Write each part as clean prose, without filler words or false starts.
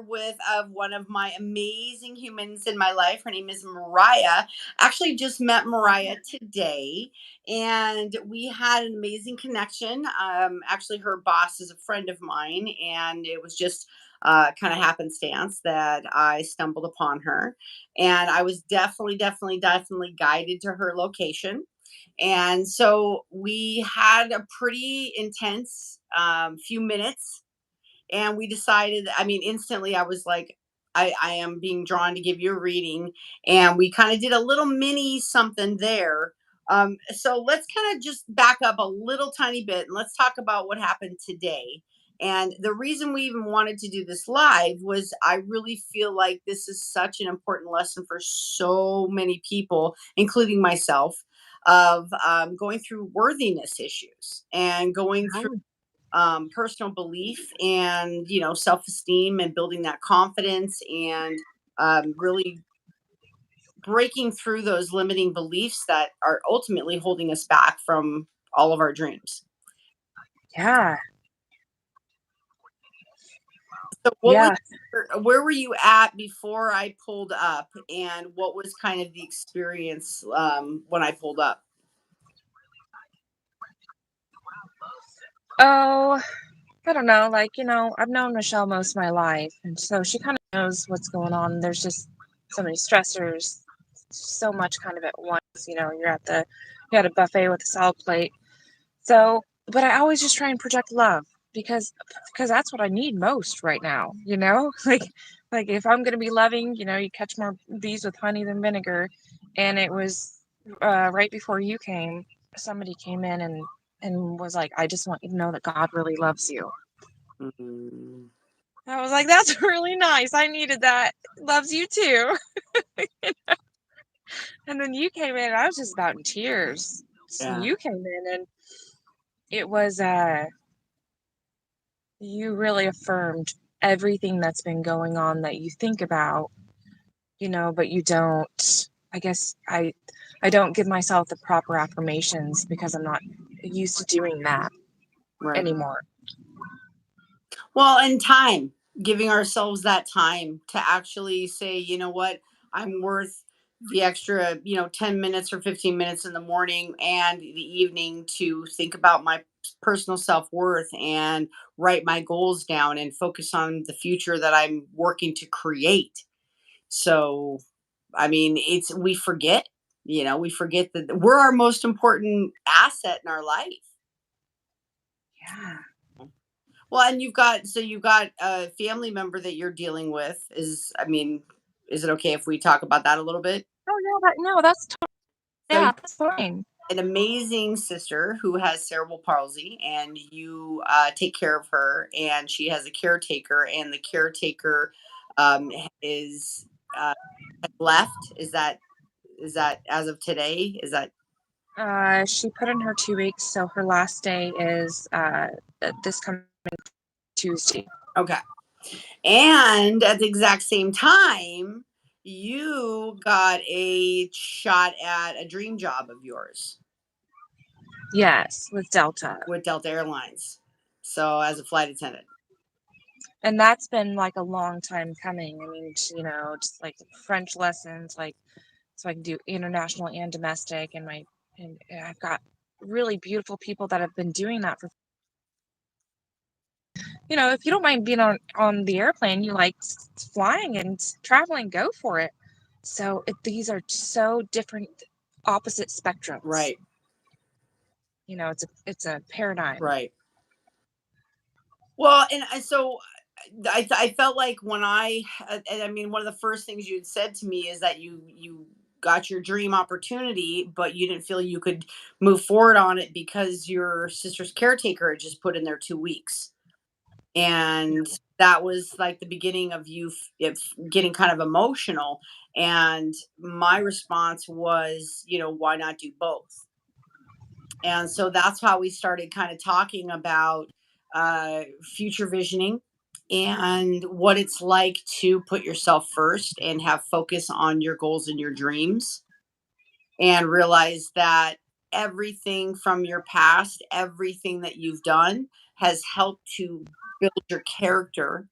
here with one of my amazing humans in my life. Her name is Mariah. Actually, just met Mariah today, and we had an amazing connection. Actually, her boss is a friend of mine, and it was just kind of happenstance that I stumbled upon her, and I was definitely guided to her location. And so we had a pretty intense few minutes, and we decided, I mean, instantly I was like, I am being drawn to give you a reading. And we kind of did a little mini something there. So let's kind of just back up a little tiny bit and let's talk about what happened today. And the reason we even wanted to do this live was I really feel like this is such an important lesson for so many people, including myself, of going through worthiness issues and going through Oh, personal belief and self-esteem and building that confidence and really breaking through those limiting beliefs that are ultimately holding us back from all of our dreams. yeah. So Yeah. where were you at before I pulled up, and what was kind of the experience when I pulled up? Oh, I don't know. I've known Michelle most of my life, and so she kind of knows what's going on. There's just so many stressors, so much kind of at once. You're at a buffet with a salad plate. So, but I always just try and project love because that's what I need most right now. Like if I'm gonna be loving, you catch more bees with honey than vinegar. And it was right before you came, somebody came in and was like, I just want you to know that God really loves you. Mm, I was like, that's really nice. I needed that. Loves you too. And then you came in, and I was just about in tears. So yeah. you came in, and it was you really affirmed everything that's been going on that you think about, but you don't. I guess I don't give myself the proper affirmations because I'm not used to doing that Right. anymore. Well, and time, giving ourselves that time to actually say, you know what, I'm worth the extra, 10 minutes or 15 minutes in the morning and the evening to think about my personal self worth and write my goals down and focus on the future that I'm working to create. So, I mean, we forget, we forget that we're our most important asset in our life. Yeah. Well, and you've got a family member that you're dealing with. I mean, is it okay if we talk about that a little bit? Oh yeah, no, that's So you yeah, that's fine. have an amazing sister who has cerebral palsy, and you take care of her, and she has a caretaker, and the caretaker is has left. Is that as of today? Is that She put in her 2 weeks, so her last day is this coming Tuesday. okay? And at the exact same time, you got a shot at a dream job of yours Yes, with Delta. with Delta Airlines. So, as a flight attendant. And that's been like a long time coming. I mean, just like French lessons, like so I can do international and domestic. And I've got really beautiful people that have been doing that for. If you don't mind being on the airplane, you like flying and traveling, go for it. So these are so different, opposite spectrums. Right, It's a paradigm. right. Well, and so I felt like when and I mean, one of the first things you had said to me is that you got your dream opportunity, but you didn't feel you could move forward on it because your sister's caretaker had just put in their 2 weeks. And that was like the beginning of you getting kind of emotional, and my response was, why not do both? And so that's how we started kind of talking about future visioning and what it's like to put yourself first and have focus on your goals and your dreams, and realize that everything from your past, everything that you've done has helped to build your character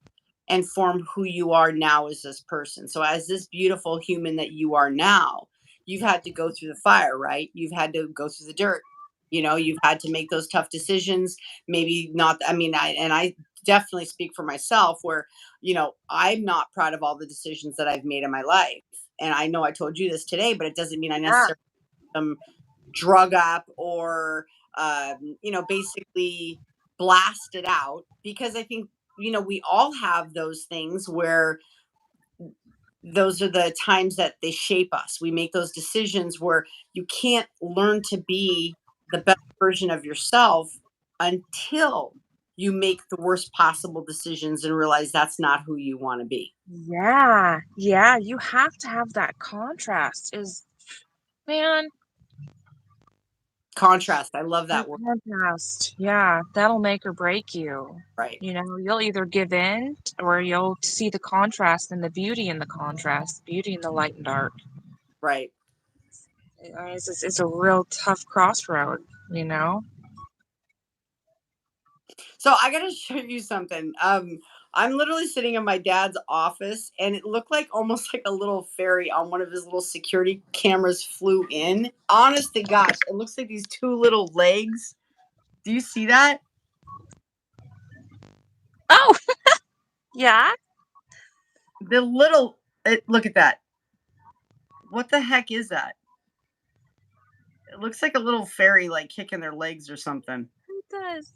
and form who you are now as this person. So, as this beautiful human that you are now, you've had to go through the fire, right? You've had to go through the dirt. You've had to make those tough decisions. Maybe not. I mean, I definitely speak for myself where, I'm not proud of all the decisions that I've made in my life. And I know I told you this today, but it doesn't mean I Yeah. necessarily drug up or basically blast it out, because I think we all have those things where those are the times that they shape us. We make those decisions where you can't learn to be the best version of yourself until you make the worst possible decisions and realize that's not who you want to be. Yeah. Yeah. You have to have that contrast is, man, Contrast, I love that that word. contrast. Yeah. That'll make or break you. Right, You'll either give in or you'll see the contrast and the beauty in the contrast, beauty in the light and dark. right. It's a real tough crossroad, you know? So I gotta show you something. I'm literally sitting in my dad's office, and it looked like almost like a little fairy on one of his little security cameras flew in. Honest to gosh, it looks like these two little legs. Do you see that? Oh, yeah. The little. Look at that. What the heck is that? It looks like a little fairy, like kicking their legs or something. It does.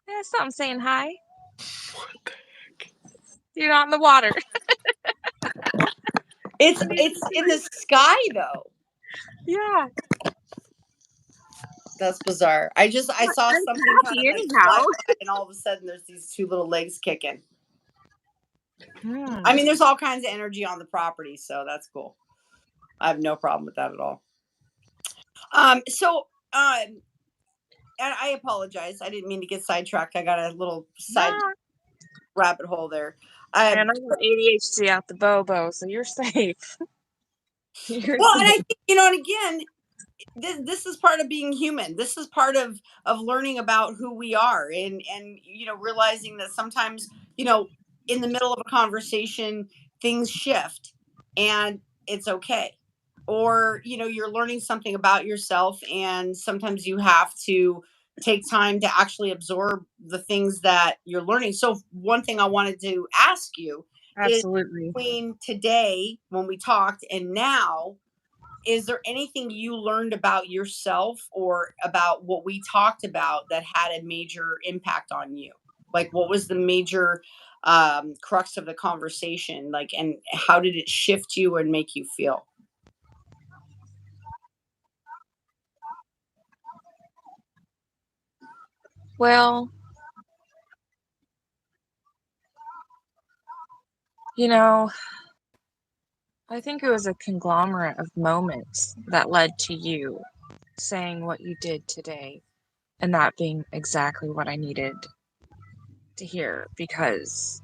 Yeah, something saying hi. You're not in the water. It's You need it's to in the sky though. Yeah. That's bizarre. I saw I'm something kind of happy like fly anyhow. by, and all of a sudden there's these two little legs kicking. I Hmm. mean, there's all kinds of energy on the property, so that's cool. I have no problem with that at all. So, and I apologize. I didn't mean to get sidetracked. I got a little side Nah. rabbit hole there. Man, I got ADHD out the bobo, so you're safe. You're Well, and I safe. think and again, this is part of being human. This is part of learning about who we are, and realizing that sometimes in the middle of a conversation things shift, and it's okay. Or you're learning something about yourself, and sometimes you have to take time to actually absorb the things that you're learning. So one thing I wanted to ask you is, Absolutely. between today when we talked and now, is there anything you learned about yourself or about what we talked about that had a major impact on you? Like, what was the major crux of the conversation? Like, and how did it shift you and make you feel? Well, you know, I think it was a conglomerate of moments that led to you saying what you did today, and that being exactly what I needed to hear because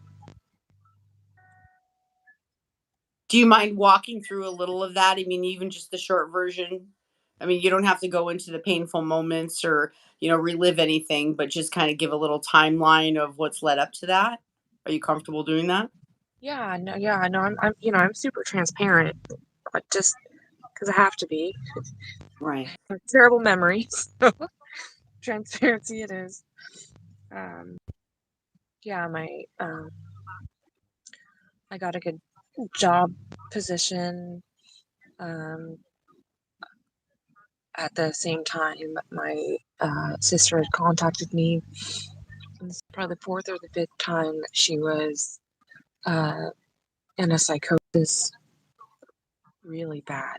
Do you mind walking through a little of that? I mean, even just the short version. I mean, you don't have to go into the painful moments or, relive anything, but just kind of give a little timeline of what's led up to that. Are you comfortable doing that? yeah, no, I'm super transparent, but just because I have to be. Right. I have terrible memories. Transparency it is. Um, yeah, I got a good job position. Um, at the same time, my sister had contacted me. And this is probably the fourth or the fifth time that she was uh, in a psychosis, really bad,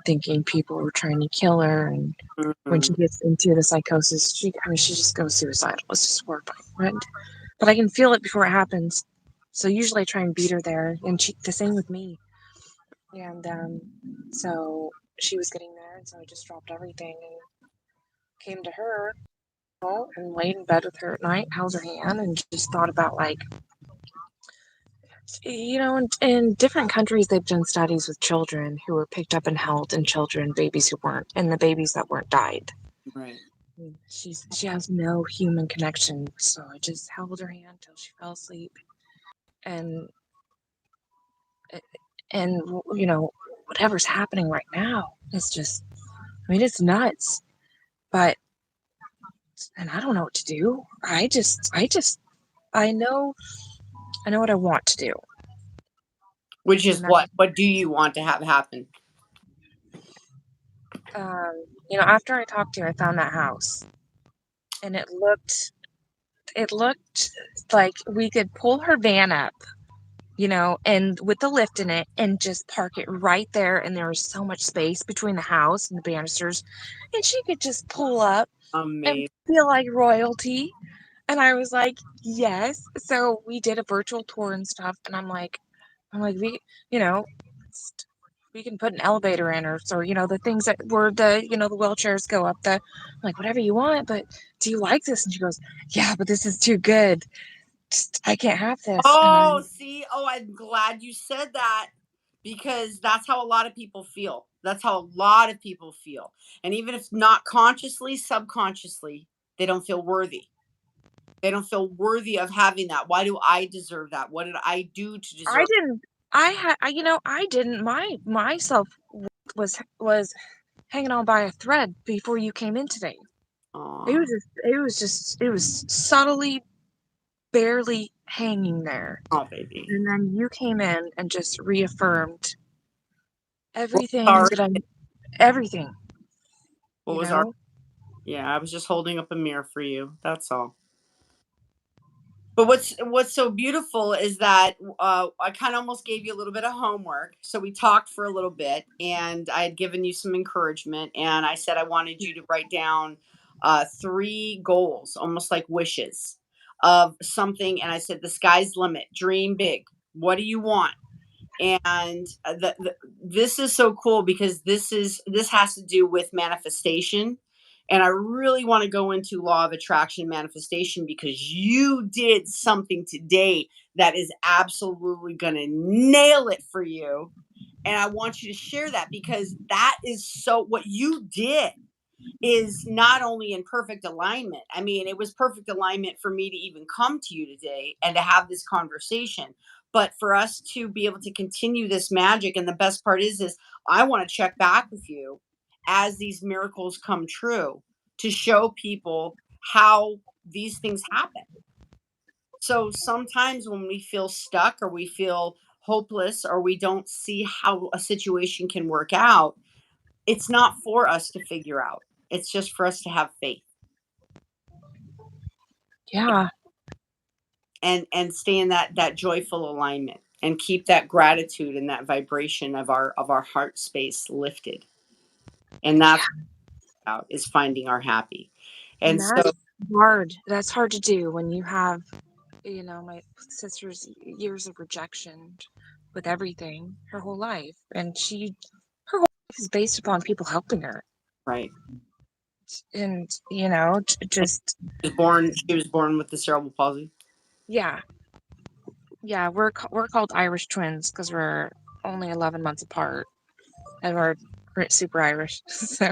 thinking people were trying to kill her. And when she Mhm. gets into the psychosis, she just goes suicidal. It's just horrifying, right? But I can feel it before it happens. So usually I try and beat her there, and the same with me. And so she was getting there, and so I just dropped everything and came to her and laid in bed with her at night, held her hand, and just thought about like, in different countries they've done studies with children who were picked up and held, and babies who weren't, and the babies that weren't died. Right. She has no human connection, so I just held her hand till she fell asleep. and and whatever's happening right now is just, I mean, it's nuts. But and I don't know what to do. I know what I want to do. Which is And what? What do you want to have happen? after I talked to you, I found that house, and it looked like we could pull her van up, and with the lift in it, and just park it right there. And there was so much space between the house and the banisters, and she could just pull up and Amazing. feel like royalty. And I was like, yes. So we did a virtual tour and stuff, and I'm like, you know, we can put an elevator in, or the things that were the wheelchairs go up the, I'm like, whatever you want, but do you like this? And she goes, yeah, but this is too good. I can't have this. And Oh, I'm see, I'm glad you said that because that's how a lot of people feel. That's how a lot of people feel. And even if not consciously, subconsciously, they don't feel worthy. They don't feel worthy of having that. Why do I deserve that? What did I do to I deserve? didn't I didn't my self was hanging on by a thread before you came in today. Oh, It was subtly barely hanging there. oh, baby. And then you came in and just reaffirmed What everything was that our? everything, What you was our? know? Yeah, I was just holding up a mirror for you. That's all. But what's so beautiful is that I kind of almost gave you a little bit of homework. So we talked for a little bit, and I had given you some encouragement, and I said I wanted you to write down three goals, almost like wishes of something. And I said the sky's limit, dream big. What do you want? And this is so cool because this has to do with manifestation, and I really want to go into law of attraction manifestation because you did something today that is absolutely going to nail it for you, and I want you to share that because that is so what you did is not only in perfect alignment. I mean, it was perfect alignment for me to even come to you today and to have this conversation. But for us to be able to continue this magic, and the best part is I want to check back with you as these miracles come true to show people how these things happen. So sometimes when we feel stuck or we feel hopeless or we don't see how a situation can work out, it's not for us to figure out. It's just for us to have faith Yeah. and stay in that joyful alignment and keep that gratitude and that vibration of our heart space lifted. And that's what out is finding our happy. And And so that's hard to do when you have, my sister's years of rejection with everything, her whole life. And her whole life is based upon people helping her. right. And, And just, she was born with the cerebral palsy. yeah. Yeah, we're called Irish twins because we're only 11 months apart. And we're super Irish. So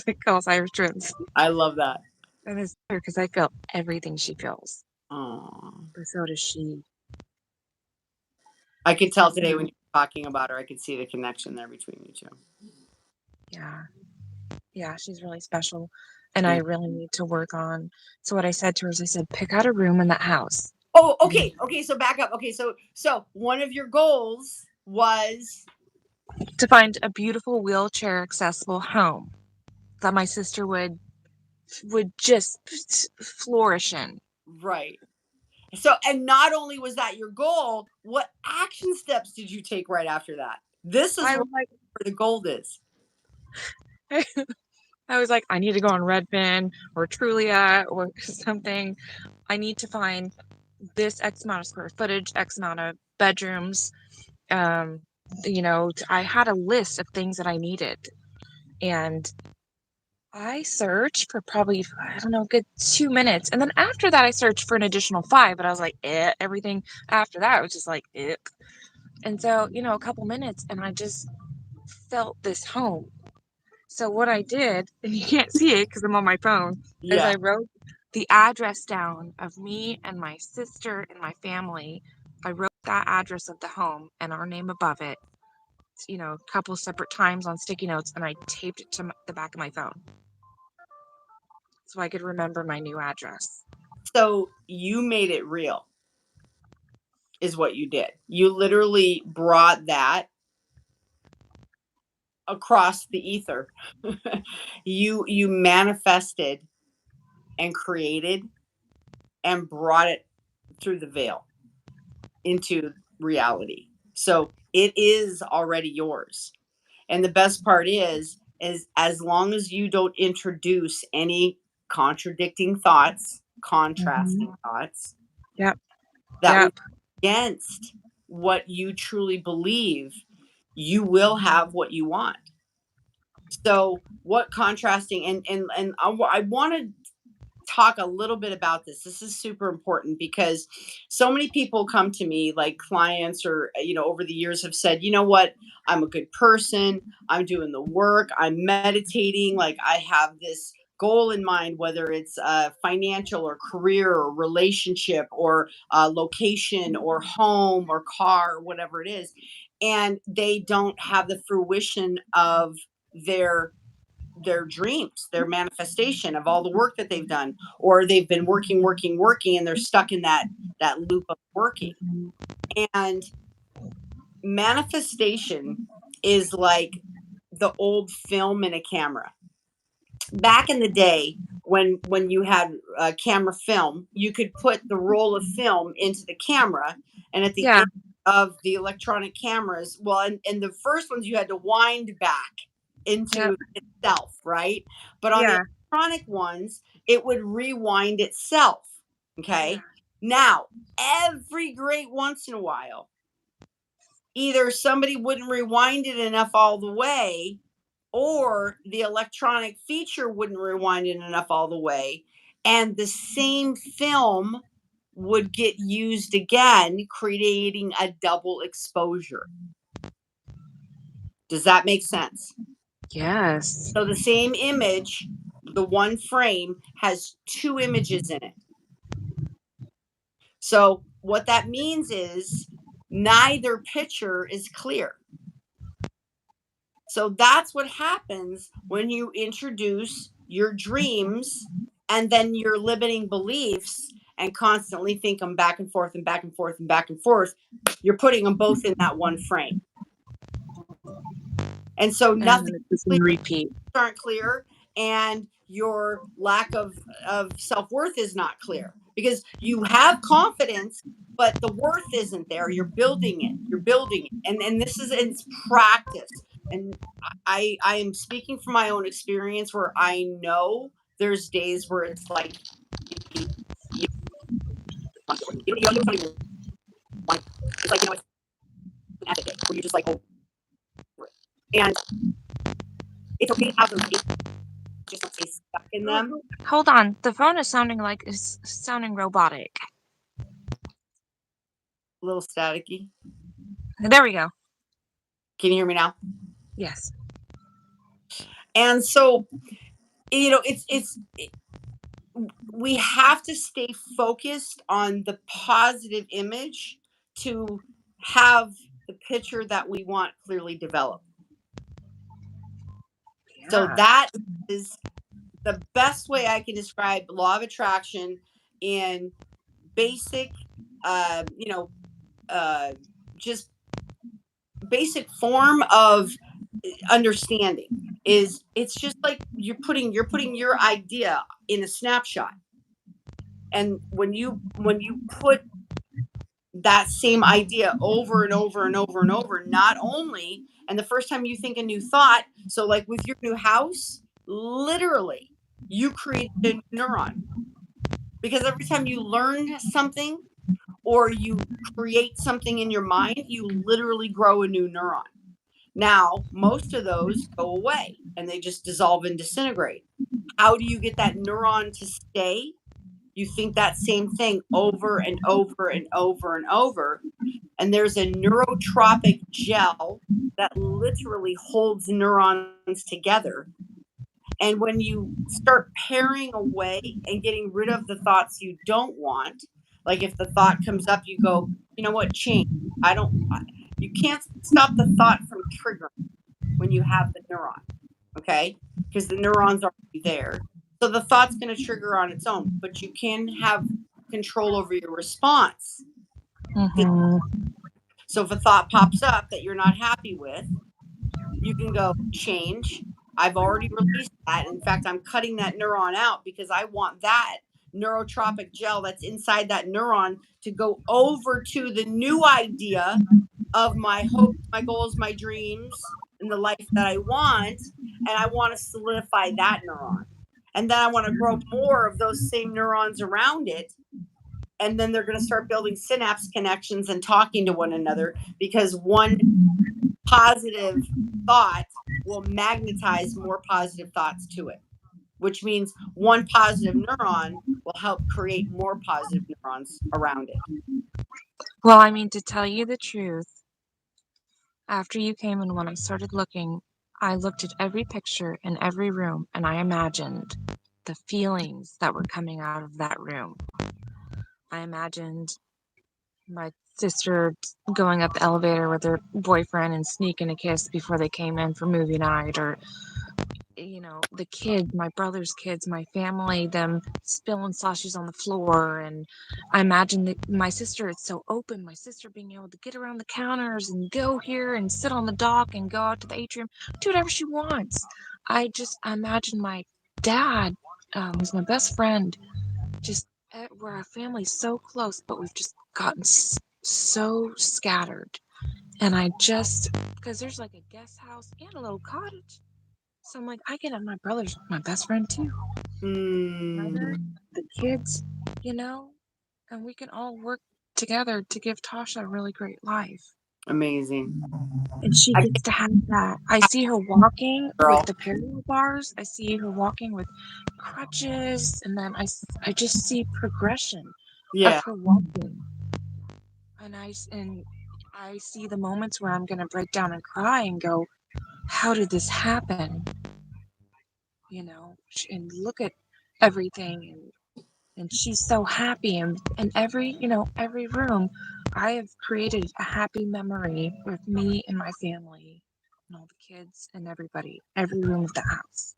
they call us Irish twins. I love that. And it's weird because I feel everything she feels. Oh, But so does she. I could tell And today when you were talking about her, I could see the connection there between you two. yeah. Yeah, she's really special. And I Yeah. really need to work on. So what I said to her is I said, pick out a room in that house. Oh, And okay. Okay, so back up. Okay, so one of your goals was to find a beautiful wheelchair accessible home that my sister would just flourish in. right. So, and not only was that your goal, what action steps did you take right after that? This is I where was like, the gold is. I was like, I need to go on Redfin or Trulia or something. I need to find this X amount of square footage, X amount of bedrooms. Um, I had a list of things that I needed. And I searched for probably, I don't know, good 2 minutes. And then after that, I searched for an additional five, but I was like, everything after that was just like, eh. And so, a couple minutes, and I just felt this home. So what I did, and you can't see it because I'm on my phone, is Yeah. I wrote the address down of me and my sister and my family. I wrote that that address of the home and our name above it, a couple separate times on sticky notes, and I taped it to the back of my phone so I could remember my new address. So you made it real, is what you did. You literally brought that across the ether. You manifested and created and brought it through the veil into reality. So it is already yours. And the best part is as long as you don't introduce any contradicting thoughts, contrasting Mhm. thoughts Yep. that would Yep. be against what you truly believe, you will have what you want. So what contrasting and I want to talk a little bit about this. This is super important because so many people come to me, like clients or, over the years have said, you know what, I'm a good person. I'm doing the work. I'm meditating. Like I have this goal in mind, whether it's financial or career or relationship or location or home or car or whatever it is. And they don't have the fruition of their their dreams, their manifestation of all the work that they've done, or they've been working, and they're stuck in that loop of working. And manifestation is like the old film in a camera. Back in the day, when you had camera film, you could put the roll of film into the camera, and at the Yeah. end of the electronic cameras, well, and the first ones you had to wind back Yep. into itself, right? But on the Yeah. electronic ones, it would rewind itself. Yeah. Okay. Now, every great once in a while, either somebody wouldn't rewind it enough all the way, or the electronic feature wouldn't rewind it enough all the way, and the same film would get used again, creating a double exposure. Does that make sense? Yes. So the same image, the one frame has two images in it. So what that means is neither picture is clear. So that's what happens when you introduce your dreams and then your limiting beliefs and constantly think them back and forth and back and forth and back and forth. You're putting them both in that one frame. And so And nothing it's just in clear, repeat. aren't clear, and your lack of self-worth is not clear because you have confidence, but the worth isn't there. You're building it, and this is it's practice. And I am speaking from my own experience where I know there's days where it's like you, you, don't even like, it's like, it's an epic day where you're just like over it. And it's okay to have those days, just don't stay stuck in them. Hold on. The phone is sounding robotic. A little staticky. There we go. Can you hear me now? Yes. And so, it's we have to stay focused on the positive image to have the picture that we want clearly developed. So Yeah. that is the best way I can describe law of attraction in basic, uh, you know, just basic form of understanding. Is it's just like you're putting your idea in a snapshot, and when you put that same idea over and over and over and over, not only, and the first time you think a new thought, so like with your new house, literally you create a neuron, because every time you learn something or you create something in your mind, you literally grow a new neuron. Now most of those go away and they just dissolve and disintegrate. How do you get that neuron to stay? You think that same thing over and over and over and over. And there's a neurotropic gel that literally holds neurons together. And when you start paring away and getting rid of the thoughts you don't want, Like if the thought comes up, you go, you know what, change. I don't, you can't stop the thought from triggering when you have the neuron, okay? Because the neuron's already there. So the thought's going to trigger on its own, but you can have control over your response. Mm-hmm. So if a thought pops up that you're not happy with, you can go change. I've already released that. In fact, I'm cutting that neuron out because I want that neurotropic gel that's inside that neuron to go over to the new idea of my hopes, my goals, my dreams, and the life that I want. And I want to solidify that neuron. And then I want to grow more of those same neurons around it. And then they're going to start building synapse connections and talking to one another because one positive thought will magnetize more positive thoughts to it, which means one positive neuron will help create more positive neurons around it. Well, I mean, to tell you the truth, after you came and when I started looking, I looked at every picture in every room and I imagined the feelings that were coming out of that room. I imagined my sister going up the elevator with her boyfriend and sneaking a kiss before they came in for movie night, or the kids, my brother's kids, my family, them spilling slushies on the floor. And I imagine that my sister, it's so open, my sister being able to get around the counters and go here and sit on the dock and go out to the atrium, do whatever she wants. I imagine my dad, who's my best friend, just where our family's so close, but we've just gotten so scattered. And because there's like a guest house and a little cottage. So I'm like, I can have my brother's my best friend too. Brother, the kids, you know, and we can all work together to give Tasha a really great life. Amazing. And she I gets to have that. I see her walking with girl. the parallel bars. I see her walking with crutches. And then I just see progression of Yeah. her walking. And I see the moments where I'm going to break down and cry and go, how did this happen? And look at everything, and she's so happy, and every room I have created a happy memory with me and my family and all the kids and every room of the house.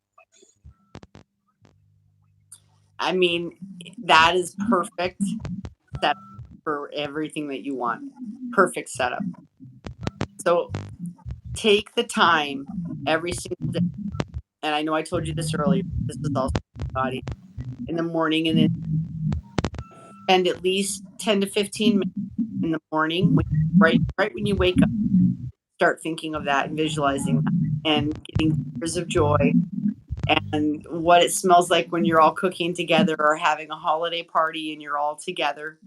I mean, that is perfect setup for everything that you want. Perfect setup. So take the time every single day. And I know I told you this earlier. This is also body in the morning, and then spend at least 10 to 15 minutes in the morning, right when you wake up. Start thinking of that and visualizing that and getting tears of joy and what it smells like when you're all cooking together or having a holiday party and you're all together.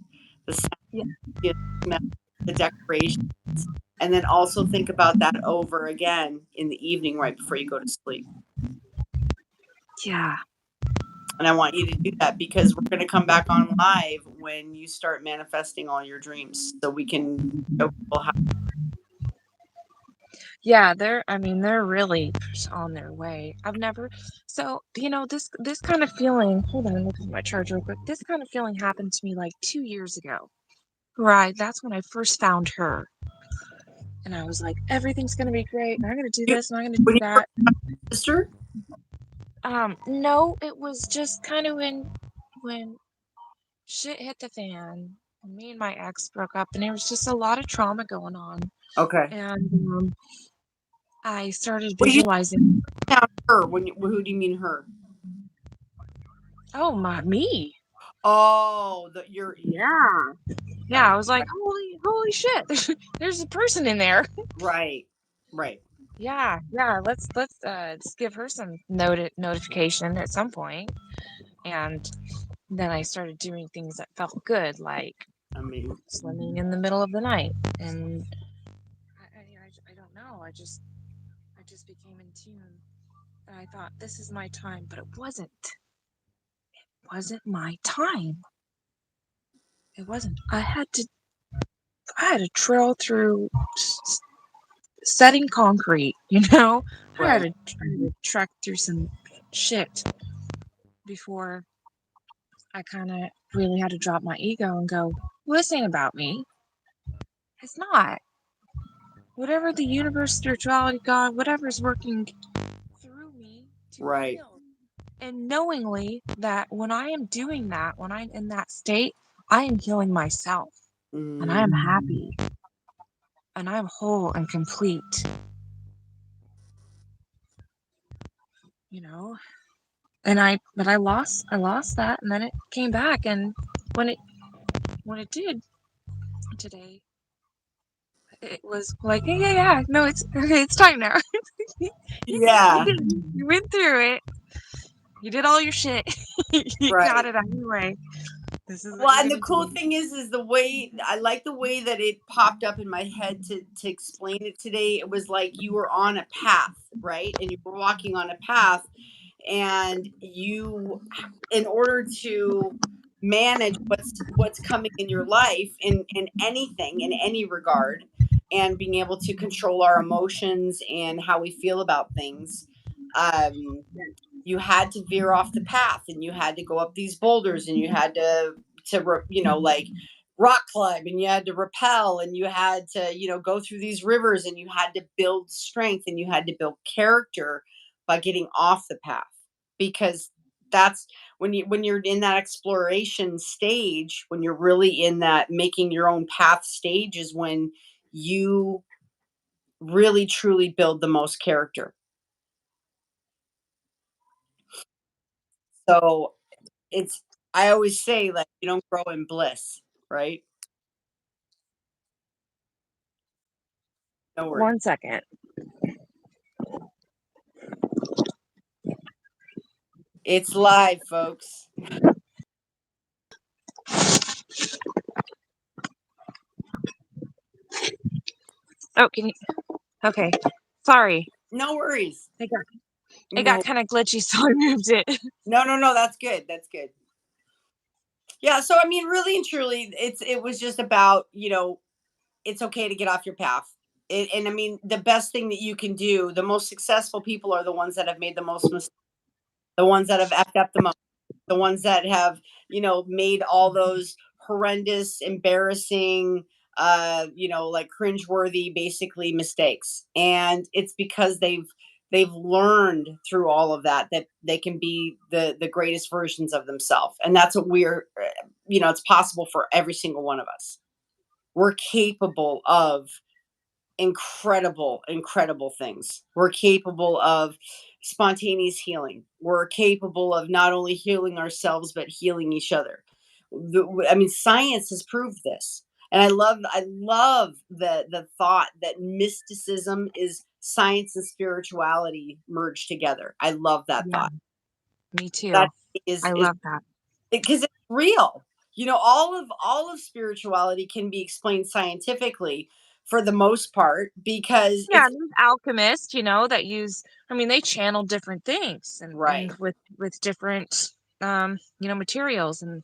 The sound, the smell, the decorations. And then also think about that over again in the evening right before you go to sleep. Yeah. And I want you to do that because we're going to come back on live when you start manifesting all your dreams so we can show people how. Yeah, they're really on their way. This kind of feeling, hold on, look at my charger real quick. This kind of feeling happened to me like 2 years ago. Right, that's when I first found her. And I was like, everything's gonna be great, and I'm gonna do this, and I'm gonna When do you that. sister? No, it was just kind of when shit hit the fan, and me and my ex broke up, and there was just a lot of trauma going on. Okay. And I started Well, you visualizing. found her. Who do you mean her? Oh, me. Oh, Yeah. Yeah, I was like, holy shit, there's a person in there. right. Yeah, let's give her some notification at some point. And then I started doing things that felt good, like I mean, swimming in the middle of the night. And I don't know, I just became in tune. And I thought, this is my time, but it wasn't. It wasn't my time. It wasn't. I had to trail through setting concrete, I had right. to trek through some shit before I kind of really had to drop my ego and go, well, this ain't about me. It's not. Whatever the universe, spirituality, God, whatever's working through me to Right. heal. And knowingly that when I am doing that, when I'm in that state, I am healing myself and I Mm, am happy and I am whole and complete, you know? But I lost that and then it came back. And when it, when it did today, it was like, yeah, yeah, yeah, no, it's okay, it's time now. You yeah. did, you went through it. You did all your shit. You got Right. it out of your way. This is what Well, you're and the gonna cool do. thing is the way I like the way that it popped up in my head to explain it today. It was like you were on a path, right? And you were walking on a path, and you, in order to manage what's coming in your life in anything in any regard, and being able to control our emotions and how we feel about things, um you had to veer off the path, and you had to go up these boulders, and you had to like rock climb, and you had to rappel, and you had to go through these rivers, and you had to build strength, and you had to build character by getting off the path, because that's when you're in that exploration stage, when you're really in that making your own path stage, is when you really truly build the most character. So it's I always say, like, you don't grow in bliss, right? No worries. 1 second. It's live, folks. Oh, can you? Okay. Sorry. No worries. It got, it got No, kind of glitchy, so I moved it. no, no, no, that's good. That's good. Yeah, so I mean, really and truly, it was just about, it's okay to get off your path. And I mean, the best thing that you can do, the most successful people are the ones that have made the most mistakes, the ones that have effed up the most, the ones that have made all those horrendous, embarrassing, like cringeworthy basically mistakes, and it's because they've learned through all of that that they can be the greatest versions of themselves, and that's what we're it's possible for every single one of us. We're capable of incredible, incredible things. We're capable of spontaneous healing. We're capable of not only healing ourselves but healing each other. I mean, science has proved this, and I love the thought that mysticism is science and spirituality merged together. I love that Yeah, thought. me That too. is I is love that. because it's real. All of spirituality can be explained scientifically for the most part, because Yeah, it's and these alchemists, that use, I mean, they channel different things and right. with different, materials. And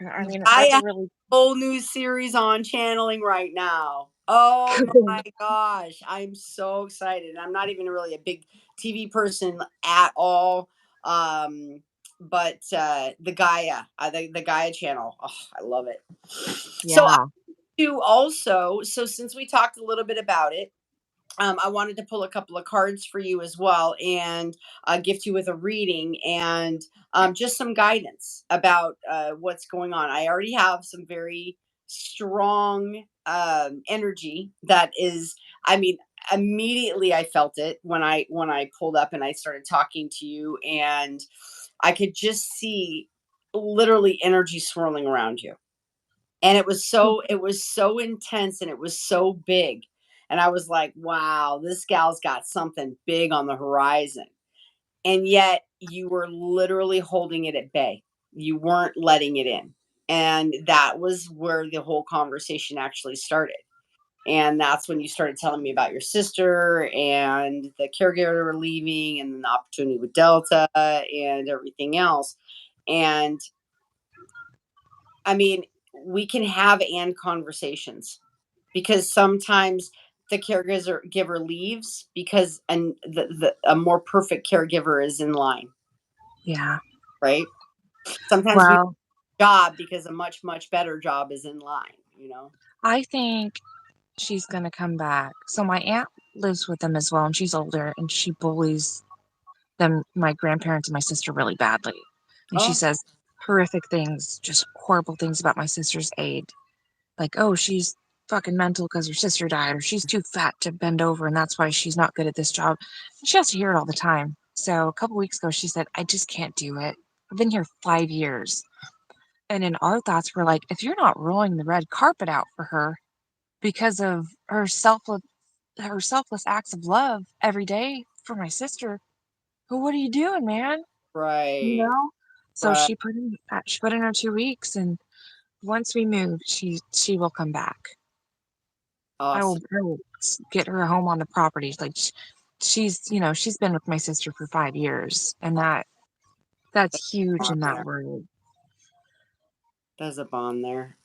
I mean, I that's a have really a whole new series on channeling right now. Oh my cool. gosh, I'm so excited. I'm not even really a big TV person at all. Um, but the Gaia channel, oh, I love it. So I Yeah. do also. So since we talked a little bit about it, I wanted to pull a couple of cards for you as well, and gift you with a reading, and just some guidance about what's going on. I already have some very strong energy that is, I mean, immediately I felt it when I pulled up and I started talking to you, and I could just see literally energy swirling around you, and it was so intense, and it was so big, and I was like, wow, this gal's got something big on the horizon, and yet you were literally holding it at bay. You weren't letting it in, and that was where the whole conversation actually started. And that's when you started telling me about your sister and the caregiver leaving, and then the opportunity with Delta and everything else. And I mean, we can have and conversations, because sometimes the caregiver giver leaves because and a more perfect caregiver is in line, Yeah. right? Sometimes we Well, job because a much, much better job is in line, you know? I think she's gonna come back. So my aunt lives with them as well, and she's older, and she bullies them, my grandparents and my sister, really badly. And she Oh, says horrific things, just horrible things about my sister's aide. Like, oh, she's fucking mental because her sister died, or she's too fat to bend over, and that's why she's not good at this job. And she has to hear it all the time. So a couple weeks ago, she said, I just can't do it. I've been here 5 years. And in our thoughts, we're like, if you're not rolling the red carpet out for her because of her selfless acts of love every day for my sister, well, what are you doing, man? You right, know? So right. she put in her 2 weeks, and once we move, she will come back. Awesome. I will get her a home on the property. Like she's been with my sister for 5 years, and that's huge On in that there. world. There's a bond there.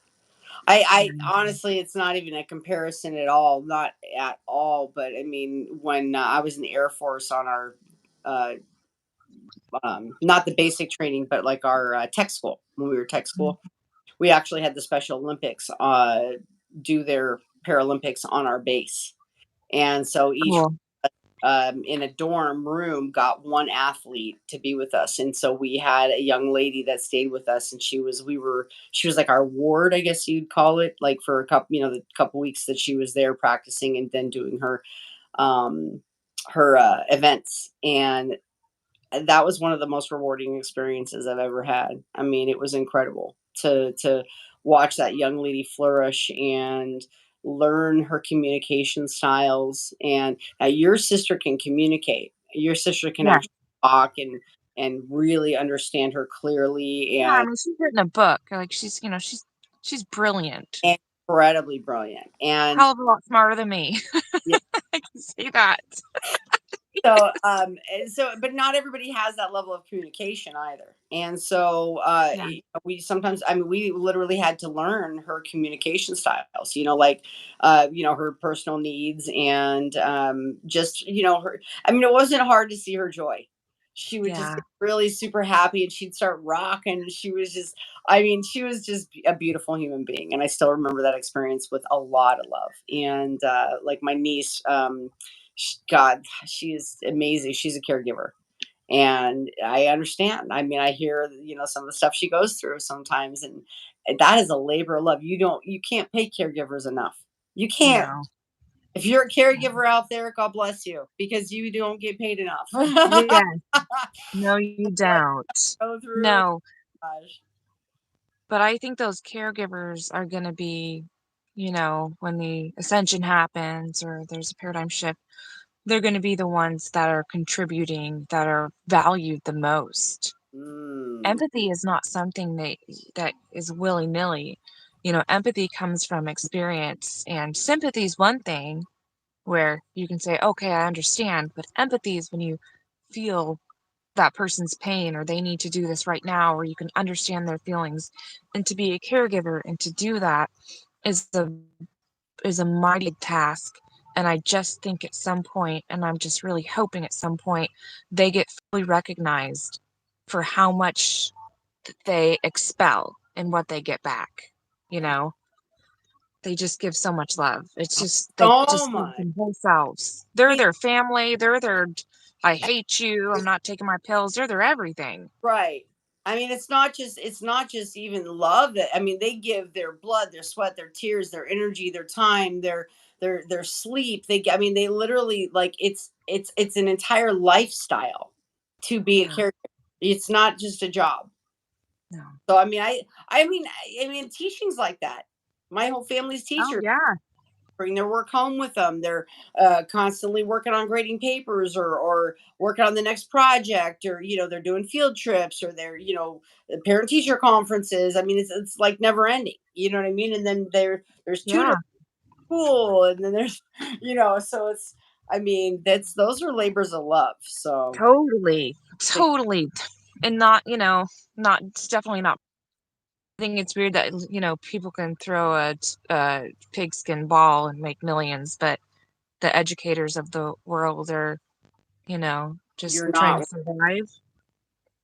I Yeah. honestly, it's not even a comparison at all, not at all. But I mean, when I was in the Air Force on our, uh, not the basic training, but like our tech school, when we were tech school, we actually had the Special Olympics do their Paralympics on our base. And so each Cool. in a dorm room got one athlete to be with us, and so we had a young lady that stayed with us, and she was like our ward, I guess you'd call it, like for a couple, the couple weeks that she was there practicing and then doing um her events. And that was one of the most rewarding experiences I've ever had. I mean, it was incredible to watch that young lady flourish and learn her communication styles. And your sister can communicate. Your sister can Yeah. actually talk and really understand her clearly Yeah, I and mean, she's written a book. Like she's brilliant. incredibly brilliant. And Hell of a lot smarter than me. I can say that. So but not everybody has that level of communication either. And so Yeah. we sometimes, I mean, we literally had to learn her communication styles, like her personal needs, and just her, I mean, it wasn't hard to see her joy. She would just Yeah. get really super happy and she'd start rocking. She was just, I mean, she was just a beautiful human being, and I still remember that experience with a lot of love. And like my niece, God, she is amazing. She's a caregiver. And I understand. I mean, I hear, some of the stuff she goes through sometimes. And that is a labor of love. You can't pay caregivers enough. You can't. No. If you're a caregiver out there, God bless you, because you don't get paid enough. Yeah. No, you What don't. you go through, No. gosh. But I think those caregivers are going to be, when the ascension happens or there's a paradigm shift, they're going to be the ones that are contributing, that are valued the most. Mm, Empathy is not something that is willy-nilly. Empathy comes from experience, and sympathy is one thing where you can say, okay, I understand, but empathy is when you feel that person's pain, or they need to do this right now, or you can understand their feelings. And to be a caregiver and to do that is a mighty task. And I just think at some point, and I'm just really hoping at some point, they get fully recognized for how much they expel and what they get back. You know, they just give so much love. It's just, they so just give much. themselves. They're their family. They're their, I hate you, I'm not taking my pills. They're their everything. Right. I mean, it's not just even love that, I mean, they give their blood, their sweat, their tears, their energy, their time, their sleep. I mean, they literally, like, it's an entire lifestyle to be a Yeah. caregiver. It's not just a job. No. So I mean teaching's like that. My whole family's Oh teachers yeah. bring their work home with them. They're constantly working on grading papers, or working on the next project, or they're doing field trips, or they're parent teacher conferences. I mean, it's like never ending. You know what I mean? And then there's tutor Yeah. school, and then there's so it's, I mean, those are labors of love. So Totally. they, Totally. And not, not, it's definitely not. I think it's weird that, people can throw a pigskin ball and make millions, but the educators of the world are, just you're trying to not survive.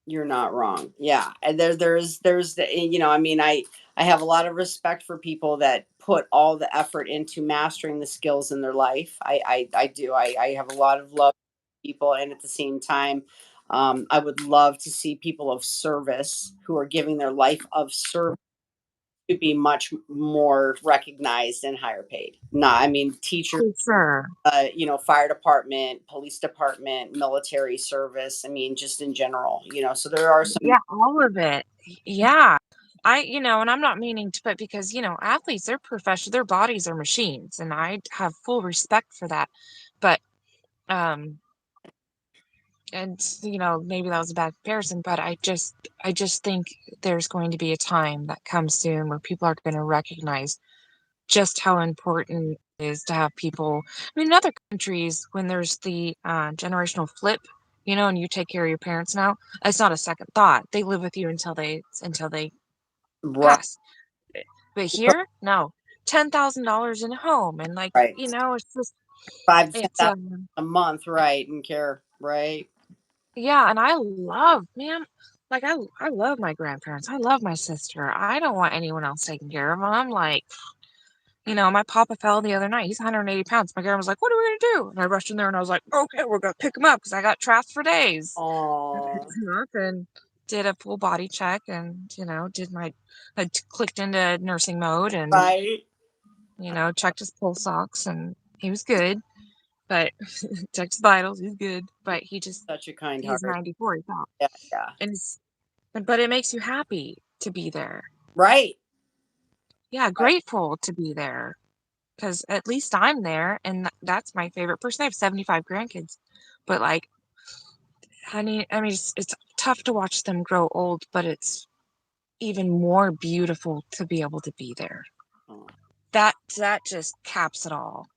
You're not wrong. Yeah. And there's the, I mean, I have a lot of respect for people that put all the effort into mastering the skills in their life. I do. I have a lot of love for people, and at the same time, I would love to see people of service who are giving their life of service to be much more recognized and higher paid. Not, I mean, teachers, For sure. fire department, police department, military service. I mean, just in general, so there are some. Yeah, all of it. Yeah. And I'm not meaning to, but because, athletes, they're professional, their bodies are machines, and I have full respect for that. But, um, and, maybe that was a bad comparison, but I just think there's going to be a time that comes soon where people are going to recognize just how important it is to have people. I mean, in other countries, when there's the generational flip, and you take care of your parents now, it's not a second thought. They live with you until they Right, pass. But here, no, $10,000 in a home, and like right. it's just 5 to ten it's thousand a month, right? And care, right? yeah, and I love, man, like I love my grandparents. I love my sister. I don't want anyone else taking care of them. I'm like, my papa fell the other night. He's 180 pounds. My grandma was like, "What are we gonna do?" And I rushed in there and I was like, "Okay, we're gonna pick him up because I got trapped for days." I Oh, picked him up and did a full body check and, I clicked into nursing mode and, right. checked his pulse ox and he was good, but checked his vitals, he's good, but Such a kind he's heart. 94, he's out. Yeah, yeah. And but it makes you happy to be there. Right, Yeah, right. grateful to be there. 'Cause at least I'm there, and that's my favorite person. I have 75 grandkids, but, like, I mean, it's tough to watch them grow old, but it's even more beautiful to be able to be there. Oh. That just caps it all,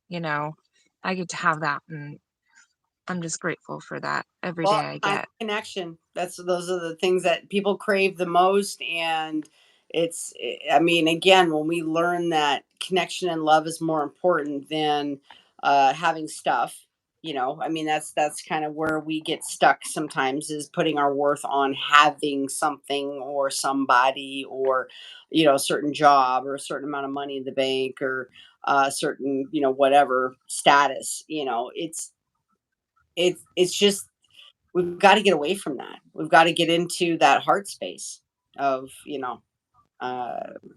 you know? I get to have that, and I'm just grateful for that every day Well, I time get. connection. Those are the things that people crave the most, and I mean, again, when we learn that connection and love is more important than having stuff, I mean, that's kind of where we get stuck sometimes, is putting our worth on having something or somebody, or a certain job, or a certain amount of money in the bank, or a certain, whatever status. It's just, we've got to get away from that. We've got to get into that heart space of,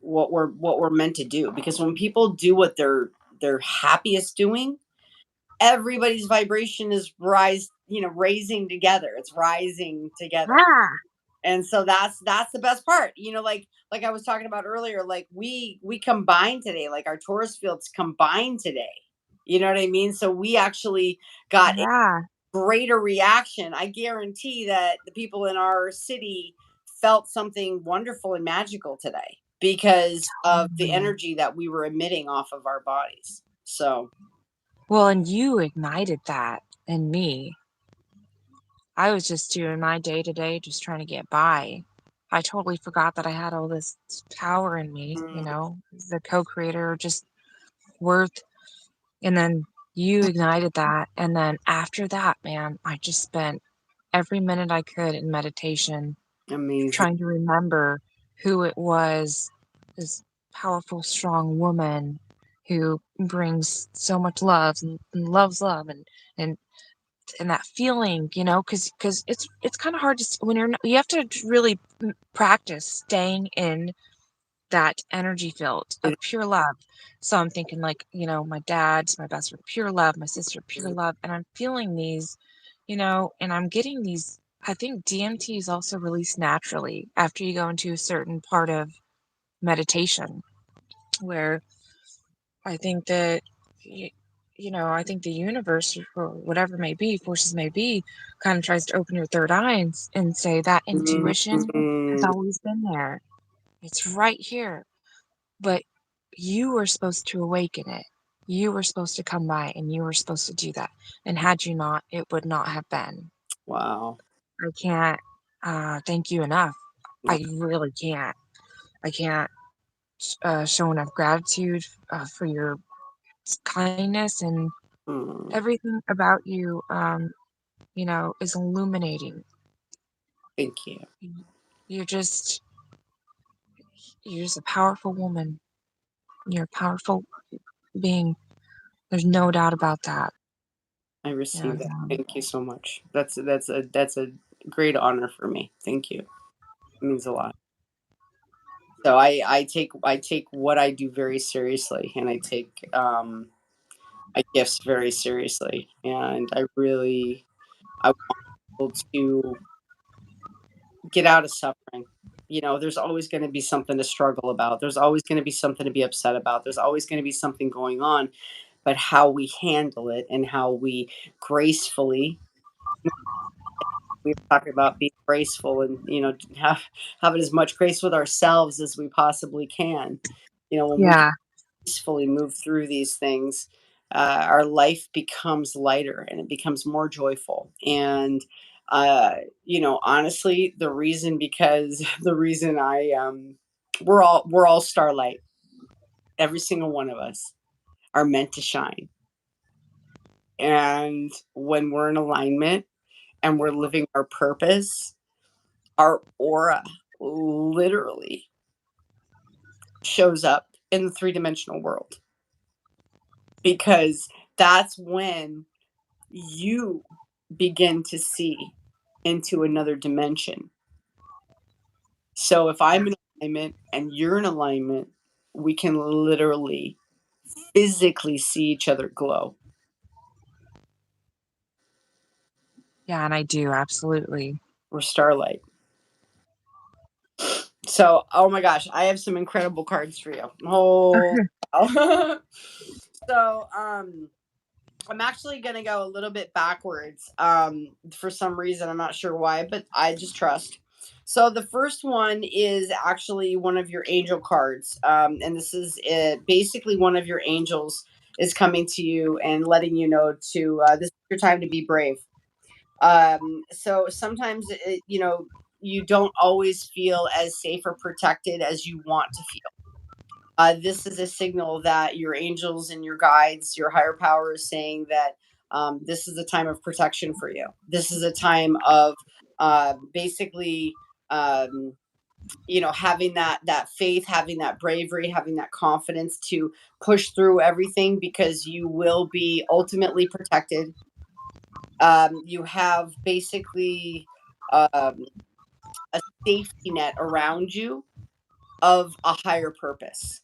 what we're meant to do. Because when people do what they're happiest doing, everybody's vibration is raising together. It's rising together. Yeah, And so that's the best part. Like I was talking about earlier, like we combined today, like our Taurus fields combined today. You know what I mean? So we actually got yeah, greater reaction. I guarantee that the people in our city felt something wonderful and magical today because of the totally. energy that we were emitting off of our bodies. So, Well, and you ignited that in me. I was just doing my day to day, just trying to get by. I totally forgot that I had all this power in me, mm, the co-creator, just worth. And then you ignited that. And then after that, man, I just spent every minute I could in meditation, amazing. trying to remember who it was, this powerful, strong woman who brings so much love and loves love and and that feeling, because it's kind of hard to when you're not, you have to really practice staying in that energy field of It pure love. So I'm thinking like, my dad's my best friend, pure love, my sister, pure is, love, and I'm feeling these, and I'm getting these. I think DMT is also released naturally after you go into a certain part of meditation, where I think that, y- I think the universe or whatever may be, forces may be, kind of tries to open your third eye and say that intuition has mm, always been there. It's right here. But you were supposed to awaken it. You were supposed to come by and you were supposed to do that. And had you not, it would not have been. wow. I can't thank you enough. Wow. I really can't. I can't show enough gratitude for your kindness and Mm. everything about you, is illuminating. Thank you. You're just you're just a powerful woman. You're a powerful being. There's no doubt about that. I receive And that. Thank you so much. That's a great honor for me. Thank you. It means a lot. So I take what I do very seriously, and I take my gifts very seriously, and I want people to get out of suffering. There's always going to be something to struggle about. There's always going to be something to be upset about. There's always going to be something going on, but how we handle it and how we gracefully, we were talking about being graceful, and having as much grace with ourselves as we possibly can. When we yeah, peacefully move through these things, our life becomes lighter and it becomes more joyful. And honestly, the reason we're all starlight. Every single one of us are meant to shine. And when we're in alignment and we're living our purpose, our aura literally shows up in the three-dimensional world, because that's when you begin to see into another dimension. So if I'm in alignment and you're in alignment, we can literally physically see each other glow. yeah, and I do absolutely. We're starlight. So, oh my gosh, I have some incredible cards for you. Oh, wow. So, I'm actually gonna go a little bit backwards. For some reason, I'm not sure why, but I just trust. So the first one is actually one of your angel cards, and this is it. Basically, one of your angels is coming to you and letting you know to this is your time to be brave. So sometimes you don't always feel as safe or protected as you want to feel. This is a signal that your angels and your guides, your higher power, is saying that this is a time of protection for you. This is a time of basically, um, having that faith, having that bravery, having that confidence to push through everything, because you will be ultimately protected. You have basically um, a safety net around you of a higher purpose.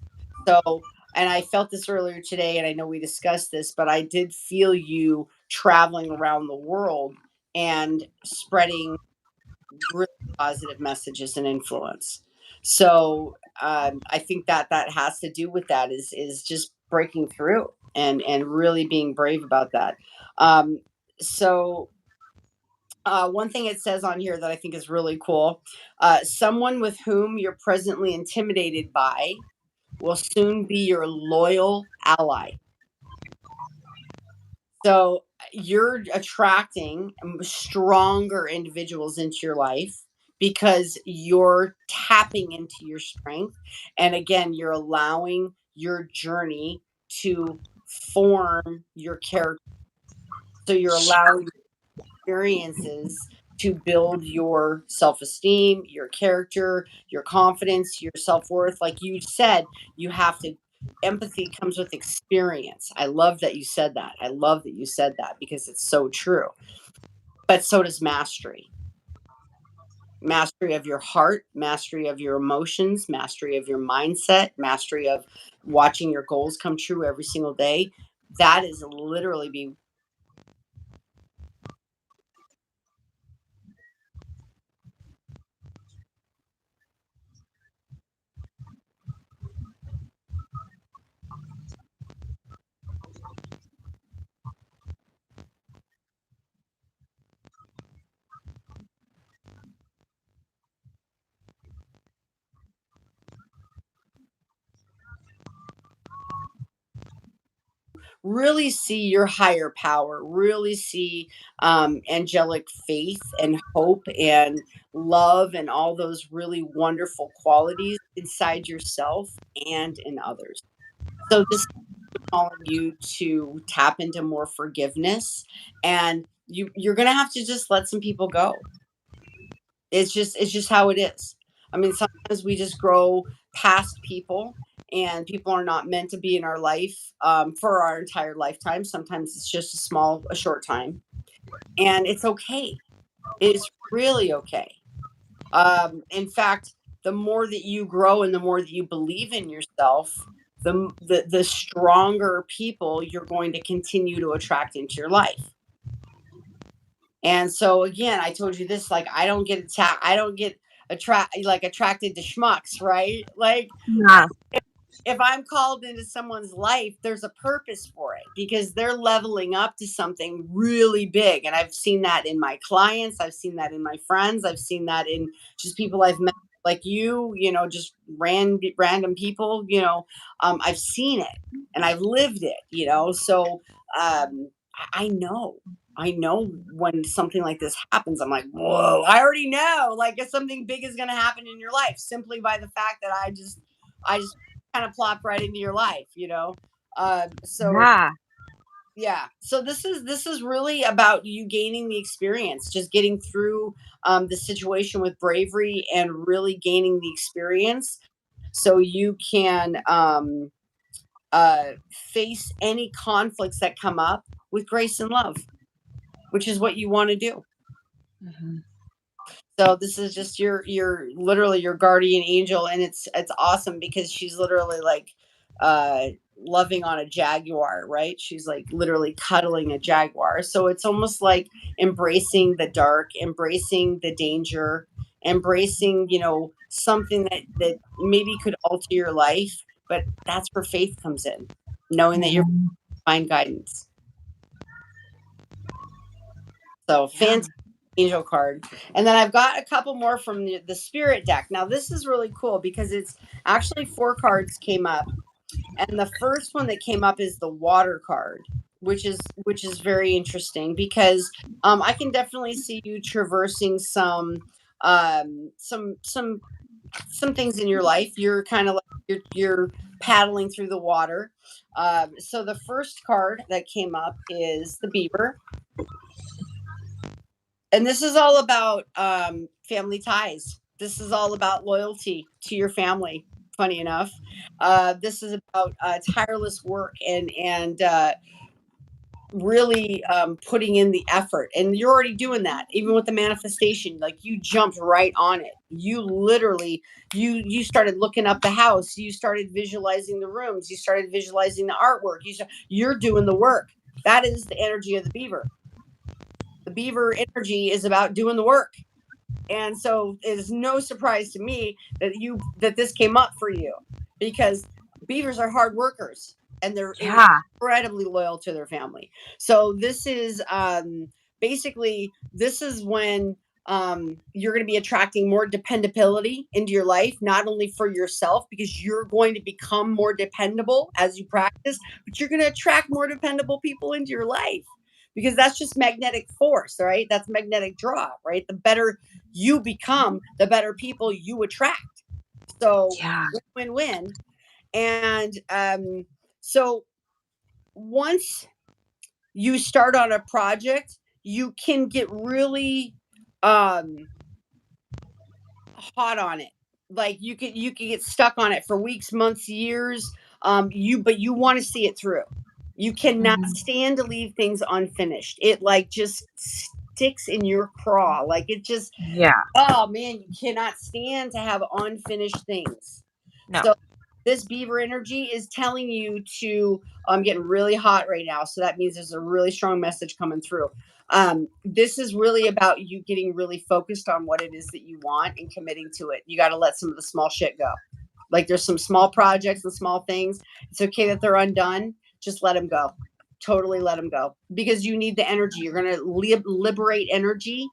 So, and I felt this earlier today, and I know we discussed this, but I did feel you traveling around the world and spreading really positive messages and influence. So, I think that that has to do with that, is just breaking through and really being brave about that. Um, so one thing it says on here that I think is really cool: someone with whom you're presently intimidated by will soon be your loyal ally. So you're attracting stronger individuals into your life because you're tapping into your strength. And again, you're allowing your journey to form your character. So you're allowing experiences to build your self-esteem, your character, your confidence, your self-worth. Like you said, you have to empathy comes with experience. I love that you said that. I love that you said that because it's so true. But so does mastery. Mastery of your heart, mastery of your emotions, mastery of your mindset, mastery of watching your goals come true every single day. That is literally being really see your higher power, really see angelic faith and hope and love and all those really wonderful qualities inside yourself and in others. So this is calling you to tap into more forgiveness, and you're going to have to just let some people go. It's just how it is. I mean, sometimes we just grow past people, and people are not meant to be in our life for our entire lifetime. Sometimes it's just a short time, and it's okay. It's really okay. In fact, the more that you grow and the more that you believe in yourself, the stronger people you're going to continue to attract into your life. And so again, I told you this, like I don't get attracted to schmucks, right? Like Yeah. if I'm called into someone's life, there's a purpose for it because they're leveling up to something really big. And I've seen that in my clients, I've seen that in my friends, I've seen that in just people I've met like just random people, I've seen it and I've lived it, So I know. I know when something like this happens, I'm like, whoa, I already know. Like if something big is gonna happen in your life simply by the fact that I just kind of plop right into your life. So Yeah. yeah, so this is really about you gaining the experience, just getting through the situation with bravery and really gaining the experience so you can face any conflicts that come up with grace and love, which is what you want to do. Mhm. So this is just your literally your guardian angel, and it's awesome because she's literally like uh loving on a jaguar, right? She's like literally cuddling a jaguar. So it's almost like embracing the dark, embracing the danger, embracing, something that maybe could alter your life, but that's where faith comes in, knowing that you're Mhm. find guidance. So Yeah. fantastic angel card. And then I've got a couple more from the spirit deck. Now this is really cool because it's actually four cards came up. And the first one that came up is the water card, which is very interesting because I can definitely see you traversing um some some some things in your life. You're kind of like you're paddling through the water. So the first card that came up is the beaver, and this is all about family ties. This is all about loyalty to your family. Funny enough, this is about tireless work and really putting in the effort. And you're already doing that, even with the manifestation. Like you jumped right on it. You literally you started looking up the house. You started visualizing the rooms. You started visualizing the artwork. You're doing the work. That is the energy of the beaver. The beaver energy is about doing the work. And so it is no surprise to me that this came up for you because beavers are hard workers and they're Yeah. incredibly loyal to their family. So this is basically this is when you're going to be attracting more dependability into your life, not only for yourself because you're going to become more dependable as you practice, but you're going to attract more dependable people into your life because that's just magnetic force, right? That's magnetic draw, right? The better you become, the better people you attract. So Yeah. win win. And so once you start on a project, you can get really um, hot on it. Like you can get stuck on it for weeks, months, years. But you want to see it through. You cannot Mhm. stand to leave things unfinished. It like just sticks in your craw. Like it just Yeah. oh man, you cannot stand to have unfinished things. No. So this beaver energy is telling you to I'm getting really hot right now. So that means there's a really strong message coming through. This is really about you getting really focused on what it is that you want and committing to it. You got to let some of the small shit go. Like there's some small projects and small things. It's okay that they're undone. Just let them go. Totally let them go because you need the energy. You're going to liberate energy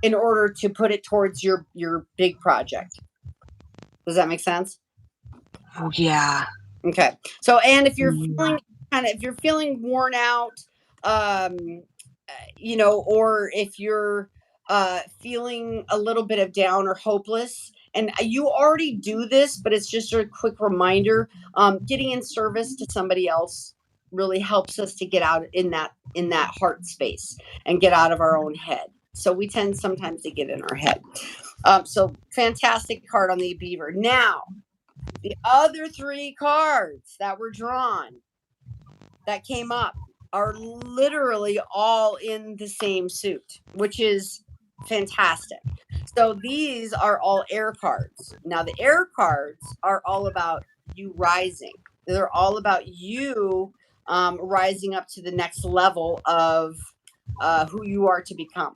in order to put it towards your big project. Does that make sense? Oh, yeah. Okay. So and if you're Yeah. feeling if you're feeling worn out, um or if you're feeling a little bit of down or hopeless, and you already do this, but it's just a quick reminder, getting in service to somebody else really helps us to get out in that heart space and get out of our own head. So we tend sometimes to get in our head. So fantastic card on the beaver. Now, the other three cards that were drawn that came up are literally all in the same suit, which is fantastic. So these are all air cards. Now, the air cards are all about you rising, they're all about you rising up to the next level of who you are to become.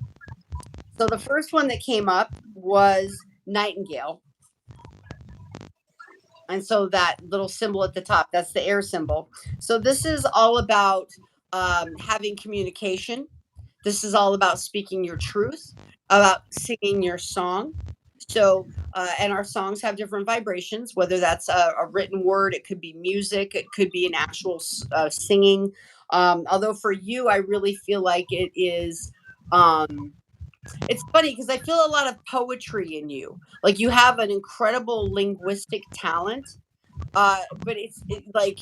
So the first one that came up was Nightingale. And so that little symbol at the top, that's the air symbol. So this is all about having communication. This is all about speaking your truth, about singing your song. So, and our songs have different vibrations, whether that's a written word, it could be music, it could be an actual singing. Although for you, I really feel like it is. It's funny because I feel a lot of poetry in you. Like you have an incredible linguistic talent, but like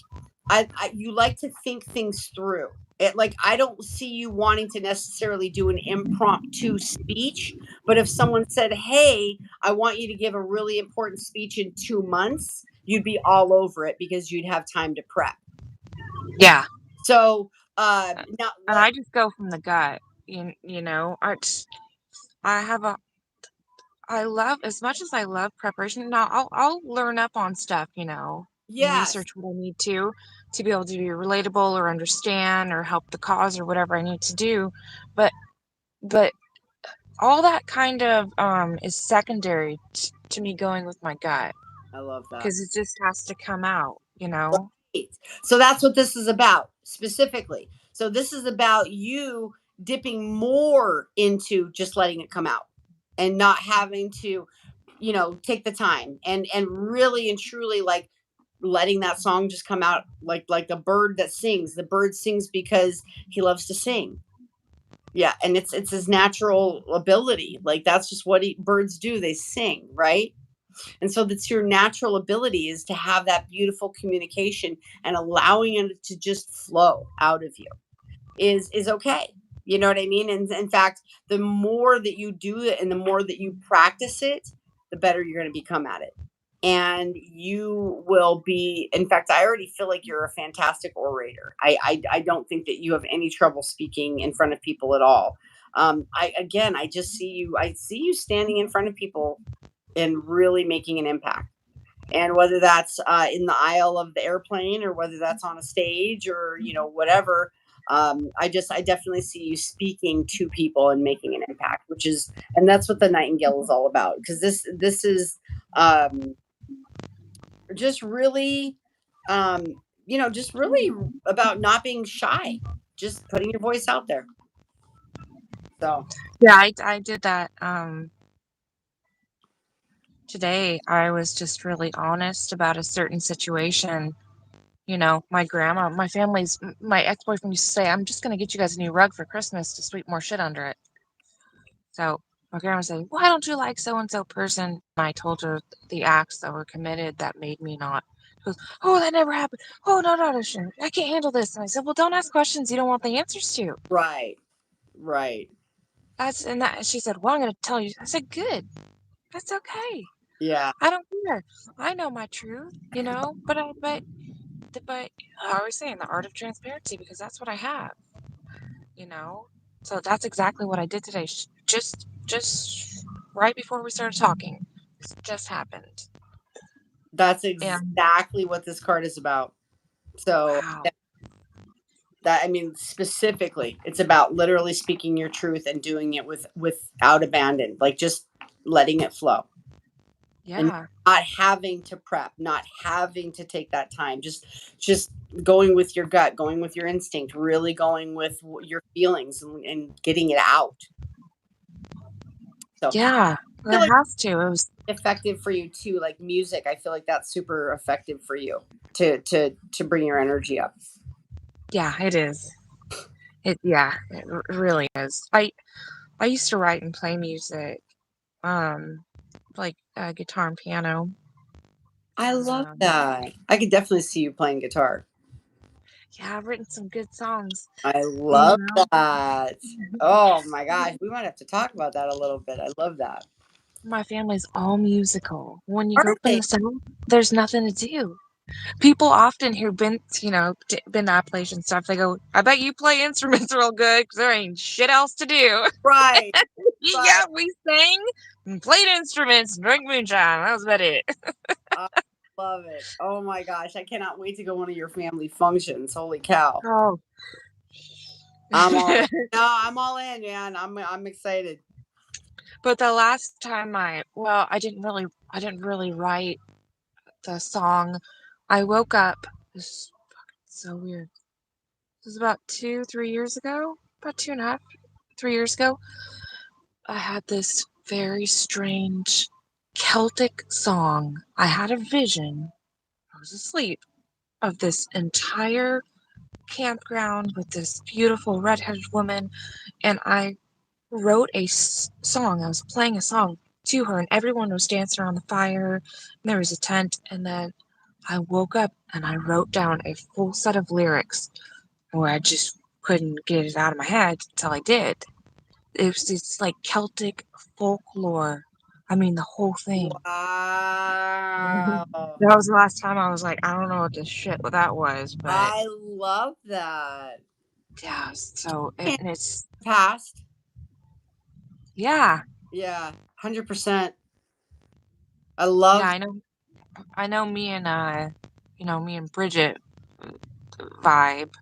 you like to think things through. It like I don't see you wanting to necessarily do an impromptu speech, but if someone said, "Hey, I want you to give a really important speech in 2 months," you'd be all over it because you'd have time to prep. Yeah. So now And I just go from the gut. You know, I have a I love as much as I love preparation. Now I'll learn up on stuff, you know, and yes, research what I need to be able to be relatable or understand or help the cause or whatever I need to do. But but all that kind of is secondary to me going with my gut I love that. because it just has to come out, you know. So that's what this is about specifically. So this is about you dipping more into just letting it come out and not having to, take the time and really and truly like letting that song just come out like a bird that sings. The bird sings because he loves to sing. Yeah, and it's his natural ability. Like that's just what birds do. They sing, right? And so that's your natural ability is to have that beautiful communication and allowing it to just flow out of you is okay. You know what I mean? And in fact, the more that you do it and the more that you practice it, the better you're going to become at it. And you will be, in fact, I already feel like you're a fantastic orator. I don't think that you have any trouble speaking in front of people at all. I just I see you standing in front of people and really making an impact. And whether that's in the aisle of the airplane or whether that's on a stage or whatever, I definitely see you speaking to people and making an impact, and that's what the Nightingale is all about. Because this is um, just really, just really about not being shy, just putting your voice out there. So Yeah, I did that today. I was just really honest about a certain situation. You know, my ex-boyfriend used to say, I'm just going to get you guys a new rug for Christmas to sweep more shit under it. So my grandma said, why don't you like so-and-so person? And I told her the acts that were committed that made me not. She goes, oh, that never happened. Oh, no, no, no, sure. I can't handle this. And I said, well, don't ask questions you don't want the answers to. right, right, She said, well, I'm going to tell you. I said, good. That's okay. yeah. I don't care. I know my truth, you know, but I always say in the art of transparency because that's what I have, you know. So that's exactly what I did today. Just right before we started talking, this just happened. That's And exactly what this card is about. So wow, that I mean specifically, it's about literally speaking your truth and doing it without abandon, like just letting it flow and yeah, not having to prep, not having to take that time, just going with your gut, going with your instinct, really going with your feelings and getting it out. So I yeah. feel It like has to. It was effective for you too, like music. I feel like that's super effective for you to bring your energy up. yeah, it is. It really is. I used to write and play music, um, like guitar and piano, I and love that. I could definitely see you playing guitar. yeah, I've written some good songs, I you love know. that. Oh my gosh, we might have to talk about that a little bit. I love that. My family's all musical. When you Are grow up in they? the South, there's nothing to do. People often who've been, been to Appalachian stuff, they go, I bet you play instruments real good because there ain't shit else to do. Right. Right. Yeah, we sang and played instruments and drank moonshine. That was about it. I love it. Oh my gosh. I cannot wait to go to one of your family functions. Holy cow. Oh. I'm all in. No, I'm all in, man. I'm excited. But the last time I didn't really write the song. I woke up. This so weird. It was about 3 years ago. About 2.5, 3 years ago. I had this very strange Celtic song. I had a vision. I was asleep of this entire campground with this beautiful redheaded woman, and I wrote a song. I was playing a song to her, and everyone was dancing around the fire. And there was a tent, and then I woke up and I wrote down a full set of lyrics where I just couldn't get it out of my head until I did. It's like Celtic folklore. I mean, the whole thing. Wow. That was the last time I was like, I don't know what this shit what that was, but I love that. yeah. So Can't and it's past. yeah, Yeah. 100%. I yeah. love I know. Me and Bridget vibe.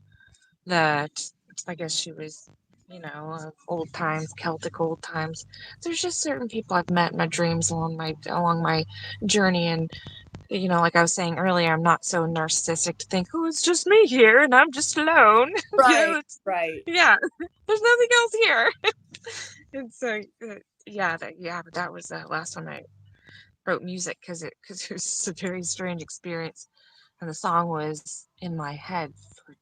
That I guess she was, of old times, Celtic old times. There's just certain people I've met in my dreams along my journey, and like I was saying earlier, I'm not so narcissistic to think, oh, it's just me here and I'm just alone. right. It's, Right. yeah, there's nothing else here. And so, yeah, but that was the last time I wrote music because it was a very strange experience, and the song was in my head for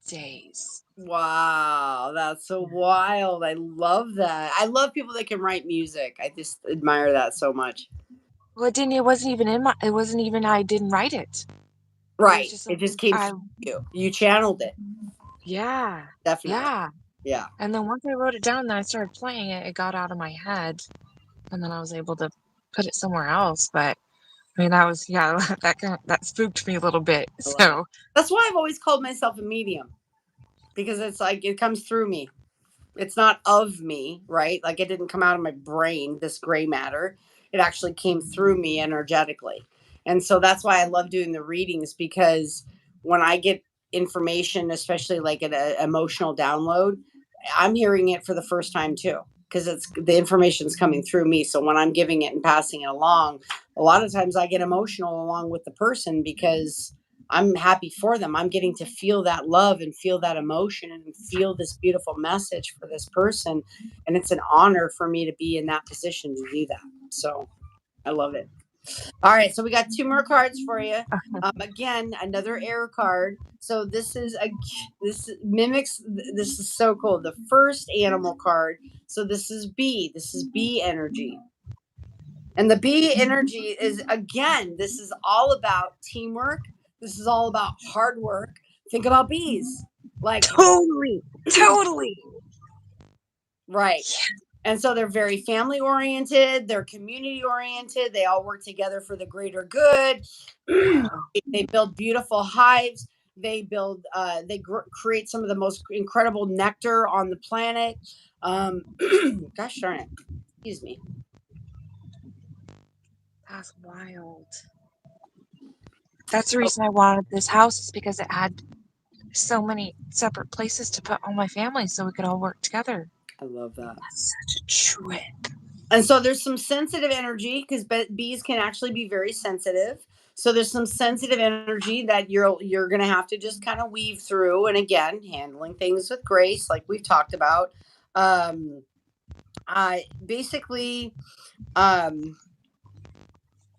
days. Wow, that's so wild. I love that. I love people that can write music. I just admire that so much. Well, it didn't. It wasn't even in my. It wasn't even. I didn't write it. It was Right. just It something just came I. through you. You channeled it. Yeah, Definitely. yeah. Yeah. And then once I wrote it down, then I started playing it. It got out of my head, and then I was able to put it somewhere else. But I mean, that was yeah. That spooked me a little bit. I love it. So That's why I've always called myself a medium because it's like it comes through me. It's not of me, right? Like it didn't come out of my brain, this gray matter. It actually came through me energetically. And so that's why I love doing the readings because when I get information, especially like an emotional download, I'm hearing it for the first time too because it's the information's coming through me. So when I'm giving it and passing it along, a lot of times I get emotional along with the person because I'm happy for them. I'm getting to feel that love and feel that emotion and feel this beautiful message for this person. And it's an honor for me to be in that position to do that. So I love it. All right. So we got two more cards for you. Again, another air card. So this mimics. This is so cool. The first animal card. So this is bee. This is bee energy. And the bee energy is, again, this is all about teamwork. This is all about hard work. Think about bees. Like, totally, totally. right. And so they're very family oriented, they're community oriented, they all work together for the greater good. They build beautiful hives. Create some of the most incredible nectar on the planet. Gosh darn it. Excuse me. That's wild. That's the reason I wanted this house is because it had so many separate places to put all my family so we could all work together. I love that. That's such a trip. And so there's some sensitive energy because bees can actually be very sensitive. So there's some sensitive energy that you're going to have to just kind of weave through. And again, handling things with grace, like we've talked about. I basically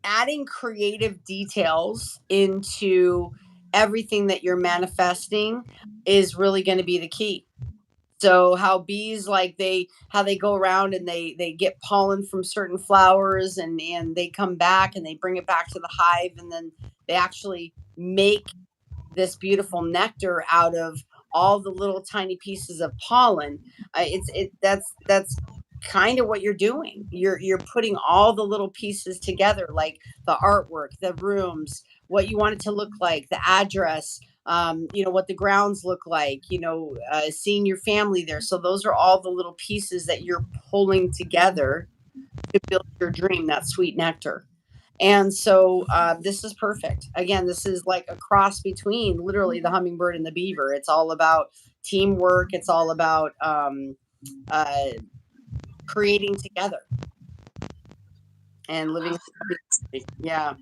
adding creative details into everything that you're manifesting is really going to be the key. So how bees like they go around and they get pollen from certain flowers and they come back and they bring it back to the hive and then they actually make this beautiful nectar out of all the little tiny pieces of pollen. It's it that's kind of what you're doing. You're putting all the little pieces together, like the artwork, the rooms, what you want it to look like, the address, what the grounds look like, seeing your family there. So those are all the little pieces that you're pulling together to build your dream, that sweet nectar. And so this is perfect. Again, this is like a cross between literally the hummingbird and the beaver. It's all about teamwork. It's all about uh, creating together and living happily. Yeah.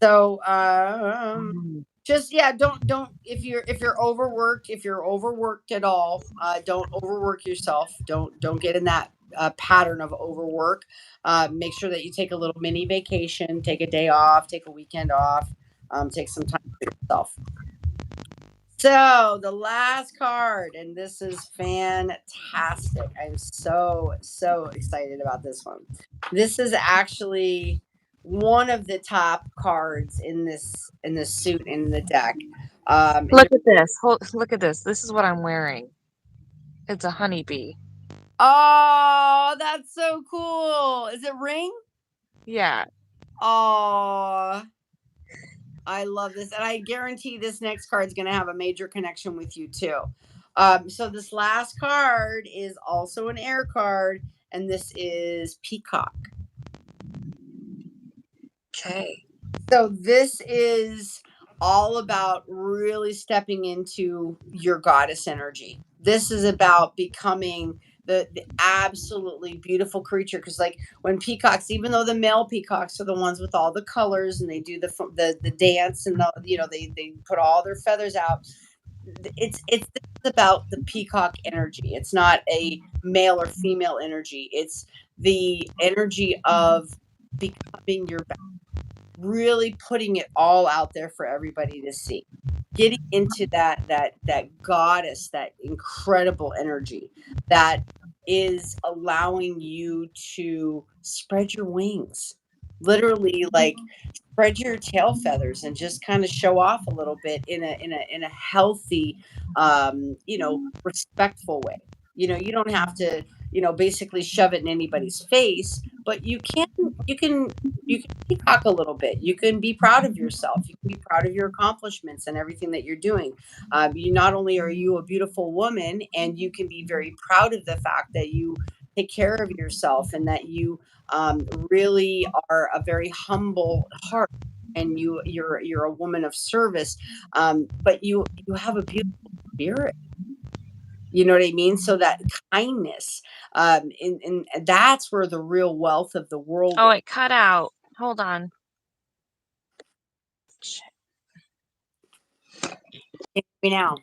So Mm. just yeah, don't if you're overworked, if you're overworked at all, don't overwork yourself. Don't get in that pattern of overwork. Make sure that you take a little mini vacation, take a day off, take a weekend off, take some time for yourself. So the last card, and this is fantastic. I'm so excited about this one. This is actually one of the top cards in this suit in the deck. And Look at this. Look at this. This is what I'm wearing. It's a honeybee. oh, that's so cool. Is it ring? Yeah. Oh, I love this. And I guarantee this next card is going to have a major connection with you too. So this last card is also an air card, and this is Peacock. Okay. So this is all about really stepping into your goddess energy. This is about becoming the absolutely beautiful creature. Because like when peacocks, even though the male peacocks are the ones with all the colors and they do the dance and they put all their feathers out, it's about the peacock energy. It's not a male or female energy. It's the energy of becoming your really putting it all out there for everybody to see, getting into that goddess, that incredible energy that is allowing you to spread your wings, literally, like spread your tail feathers and just kind of show off a little bit in a healthy, respectful way. You don't have to, basically shove it in anybody's face, but you can peacock a little bit. You can be proud of yourself. You can be proud of your accomplishments and everything that you're doing. You not only are you a beautiful woman, and you can be very proud of the fact that you take care of yourself and that you really are a very humble heart, and you're a woman of service, but you have a beautiful spirit. You know what I mean? So that kindness, and that's where the real wealth of the world Oh, is. it cut out. Hold on. Now.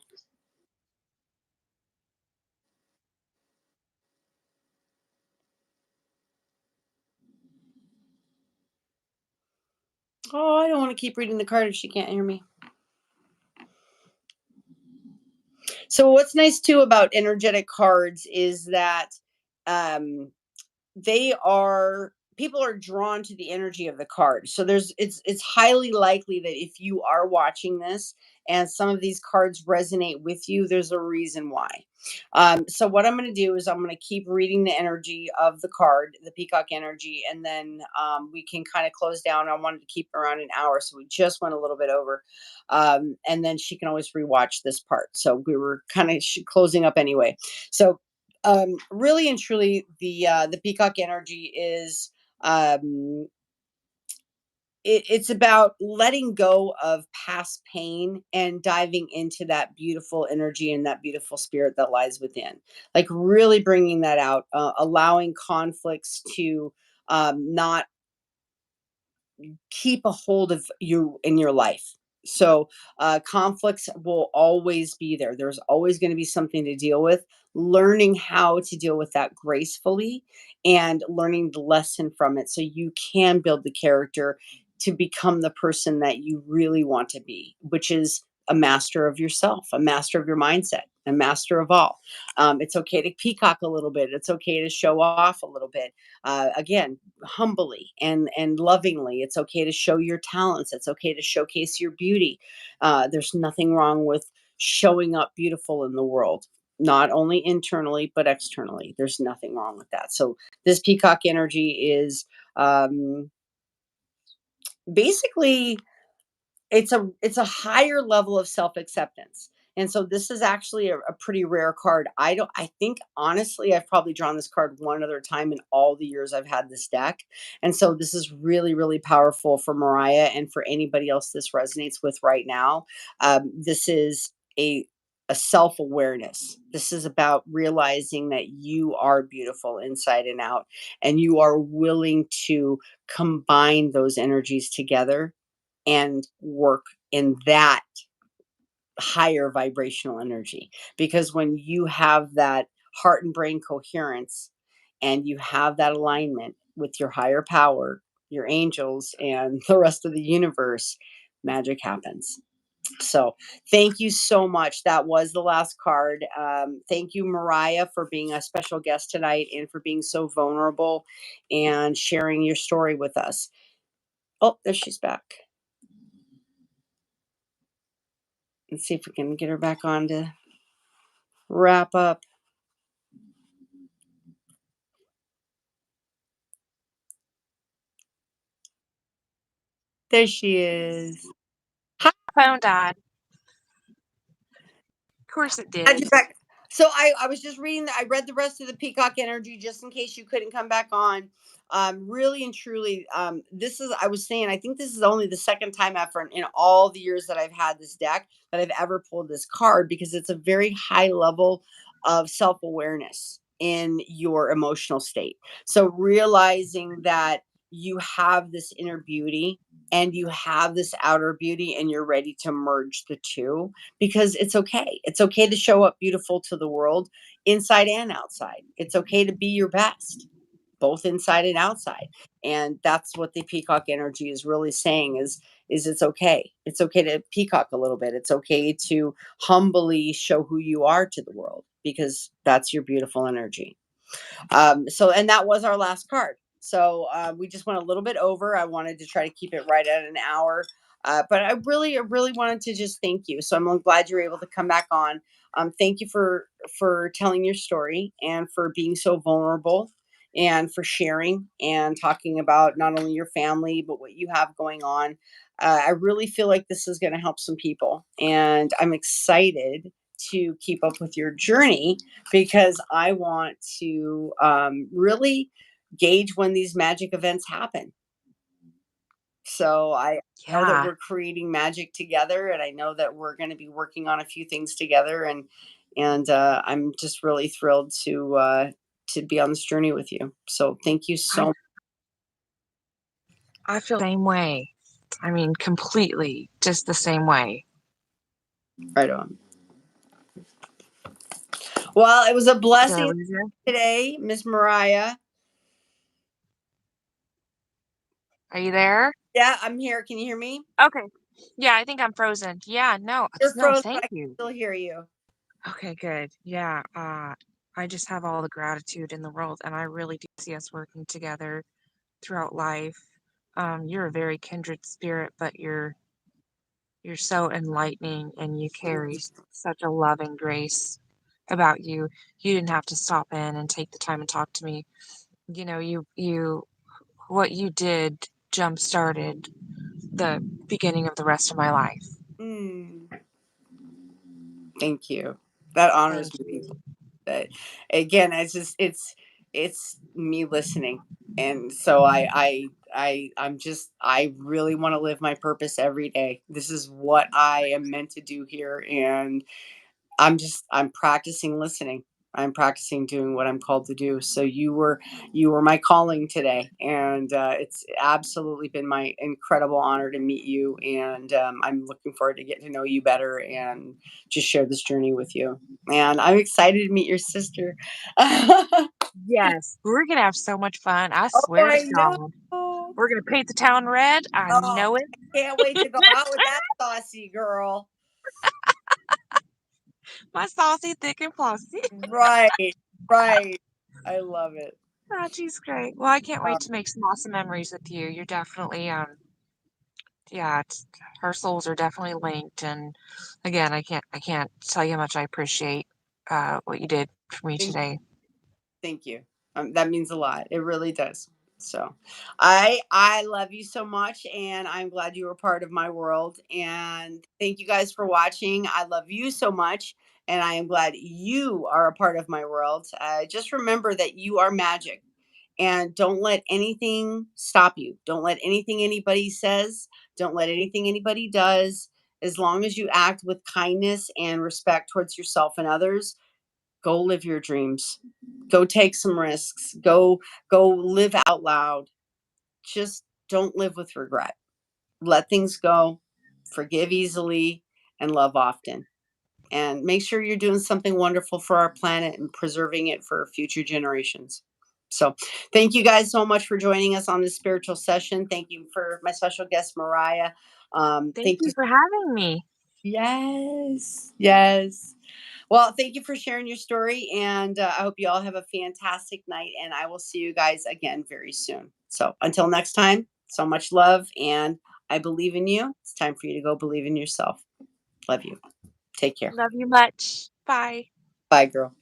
Oh, I don't want to keep reading the card if she can't hear me. So what's nice too about energetic cards is that um they are people are drawn to the energy of the card. So it's highly likely that if you are watching this and some of these cards resonate with you, there's a reason why. So what I'm going to do is I'm going to keep reading the energy of the card, the peacock energy, and then we can kind of close down. I wanted to keep it around an hour, so we just went a little bit over, and then she can always rewatch this part. So we were kind of closing up anyway. So really and truly, the peacock energy is um, it's about letting go of past pain and diving into that beautiful energy and that beautiful spirit that lies within. Like really bringing that out, allowing conflicts to not keep a hold of you in your life. So conflicts will always be there. There's always going to be something to deal with. Learning how to deal with that gracefully and learning the lesson from it so you can build the character to become the person that you really want to be, which is a master of yourself, a master of your mindset, a master of all. It's okay to peacock a little bit. It's okay to show off a little bit. Again, humbly and lovingly. It's okay to show your talents. It's okay to showcase your beauty. There's nothing wrong with showing up beautiful in the world. not only internally but externally. There's nothing wrong with that. So this peacock energy is um, basically it's a higher level of self-acceptance. And so this is actually a pretty rare card. I think honestly I've probably drawn this card one other time in all the years I've had this deck. And so this is really, really powerful for Mariah and for anybody else this resonates with right now. This is a self-awareness. This is about realizing that you are beautiful inside and out, and you are willing to combine those energies together and work in that higher vibrational energy. Because when you have that heart and brain coherence and you have that alignment with your higher power, your angels, and the rest of the universe, magic happens. So, thank you so much. That was the last card. Thank you, Mariah, for being a special guest tonight and for being so vulnerable and sharing your story with us. Oh, there she's back. Let's see if we can get her back on to wrap up. There she is. Hi, Phone died. Of course it glad did. you're back. So I was just reading I read the rest of the Peacock Energy just in case you couldn't come back on. Really and truly, this is I was saying I think this is only the second time ever in all the years that I've had this deck that I've ever pulled this card, because it's a very high level of self-awareness in your emotional state. So realizing that you have this inner beauty and you have this outer beauty and you're ready to merge the two, because it's okay. It's okay to show up beautiful to the world inside and outside. It's okay to be your best, both inside and outside. And that's what the peacock energy is really saying is it's okay. It's okay to peacock a little bit. It's okay to humbly show who you are to the world, because that's your beautiful energy. And that was our last card. So we just went a little bit over. I wanted to try to keep it right at an hour. But I really wanted to just thank you. So I'm glad you were able to come back on. Thank you for telling your story and for being so vulnerable and for sharing and talking about not only your family but what you have going on. I really feel like this is going to help some people, and I'm excited to keep up with your journey, because I want to really gauge when these magic events happen. So I know that Yeah, we're creating magic together, and I know that we're going to be working on a few things together, and I'm just really thrilled to be on this journey with you. So thank you I so I feel the same way. I mean, completely just the same way. right on. Well, it was a Did I blessing lose you? today, Miss Mariah. Are you there? Yeah, I'm here. Can you hear me? Okay. Yeah, I think I'm frozen. Yeah, no, You're no, frozen, but thank I can you. still hear you. Okay, good. Yeah, I just have all the gratitude in the world, and I really do see us working together throughout life. You're a very kindred spirit, but you're so enlightening, and you carry such a loving grace about you. You didn't have to stop in and take the time and talk to me. You what you did jump started the beginning of the rest of my life. Mm, thank you. That honors Thank me. you. But again, it's me listening, and so I really want to live my purpose every day. This is what I am meant to do here, and I'm practicing listening. I'm practicing doing what I'm called to do. So you were my calling today, and it's absolutely been my incredible honor to meet you. And I'm looking forward to getting to know you better and just share this journey with you. And I'm excited to meet your sister. Oh, Yes, we're gonna have so much fun. I swear to I know. God. We're gonna paint the town red. I Oh, know it. I can't wait to go out with that saucy girl. My saucy, thick, and flossy. Right, right. I love it. Oh, she's great. Well, I can't Uh, wait to make some awesome memories with you. You're definitely, yeah, our souls are definitely linked. And again, I can't tell you how much I appreciate. what you did for me Thank today. Thank you. That means a lot. It really does. So, I love you so much, and I'm glad you were part of my world. And thank you guys for watching. I love you so much, and I am glad you are a part of my world. Just remember that you are magic, and don't let anything stop you. Don't let anything anybody says. Don't let anything anybody does. As long as you act with kindness and respect towards yourself and others, go live your dreams. Go take some risks. Go live out loud. Just don't live with regret. Let things go. Forgive easily and love often. And make sure you're doing something wonderful for our planet and preserving it for future generations. So, thank you guys so much for joining us on this spiritual session. Thank you for my special guest, Mariah. Thank Thank you you. for having me. Yes, yes. Well, thank you for sharing your story, and I hope you all have a fantastic night. And I will see you guys again very soon. So until next time, so much love, and I believe in you. It's time for you to go believe in yourself. Love you. Take care. Love you much. Bye. Bye, girl.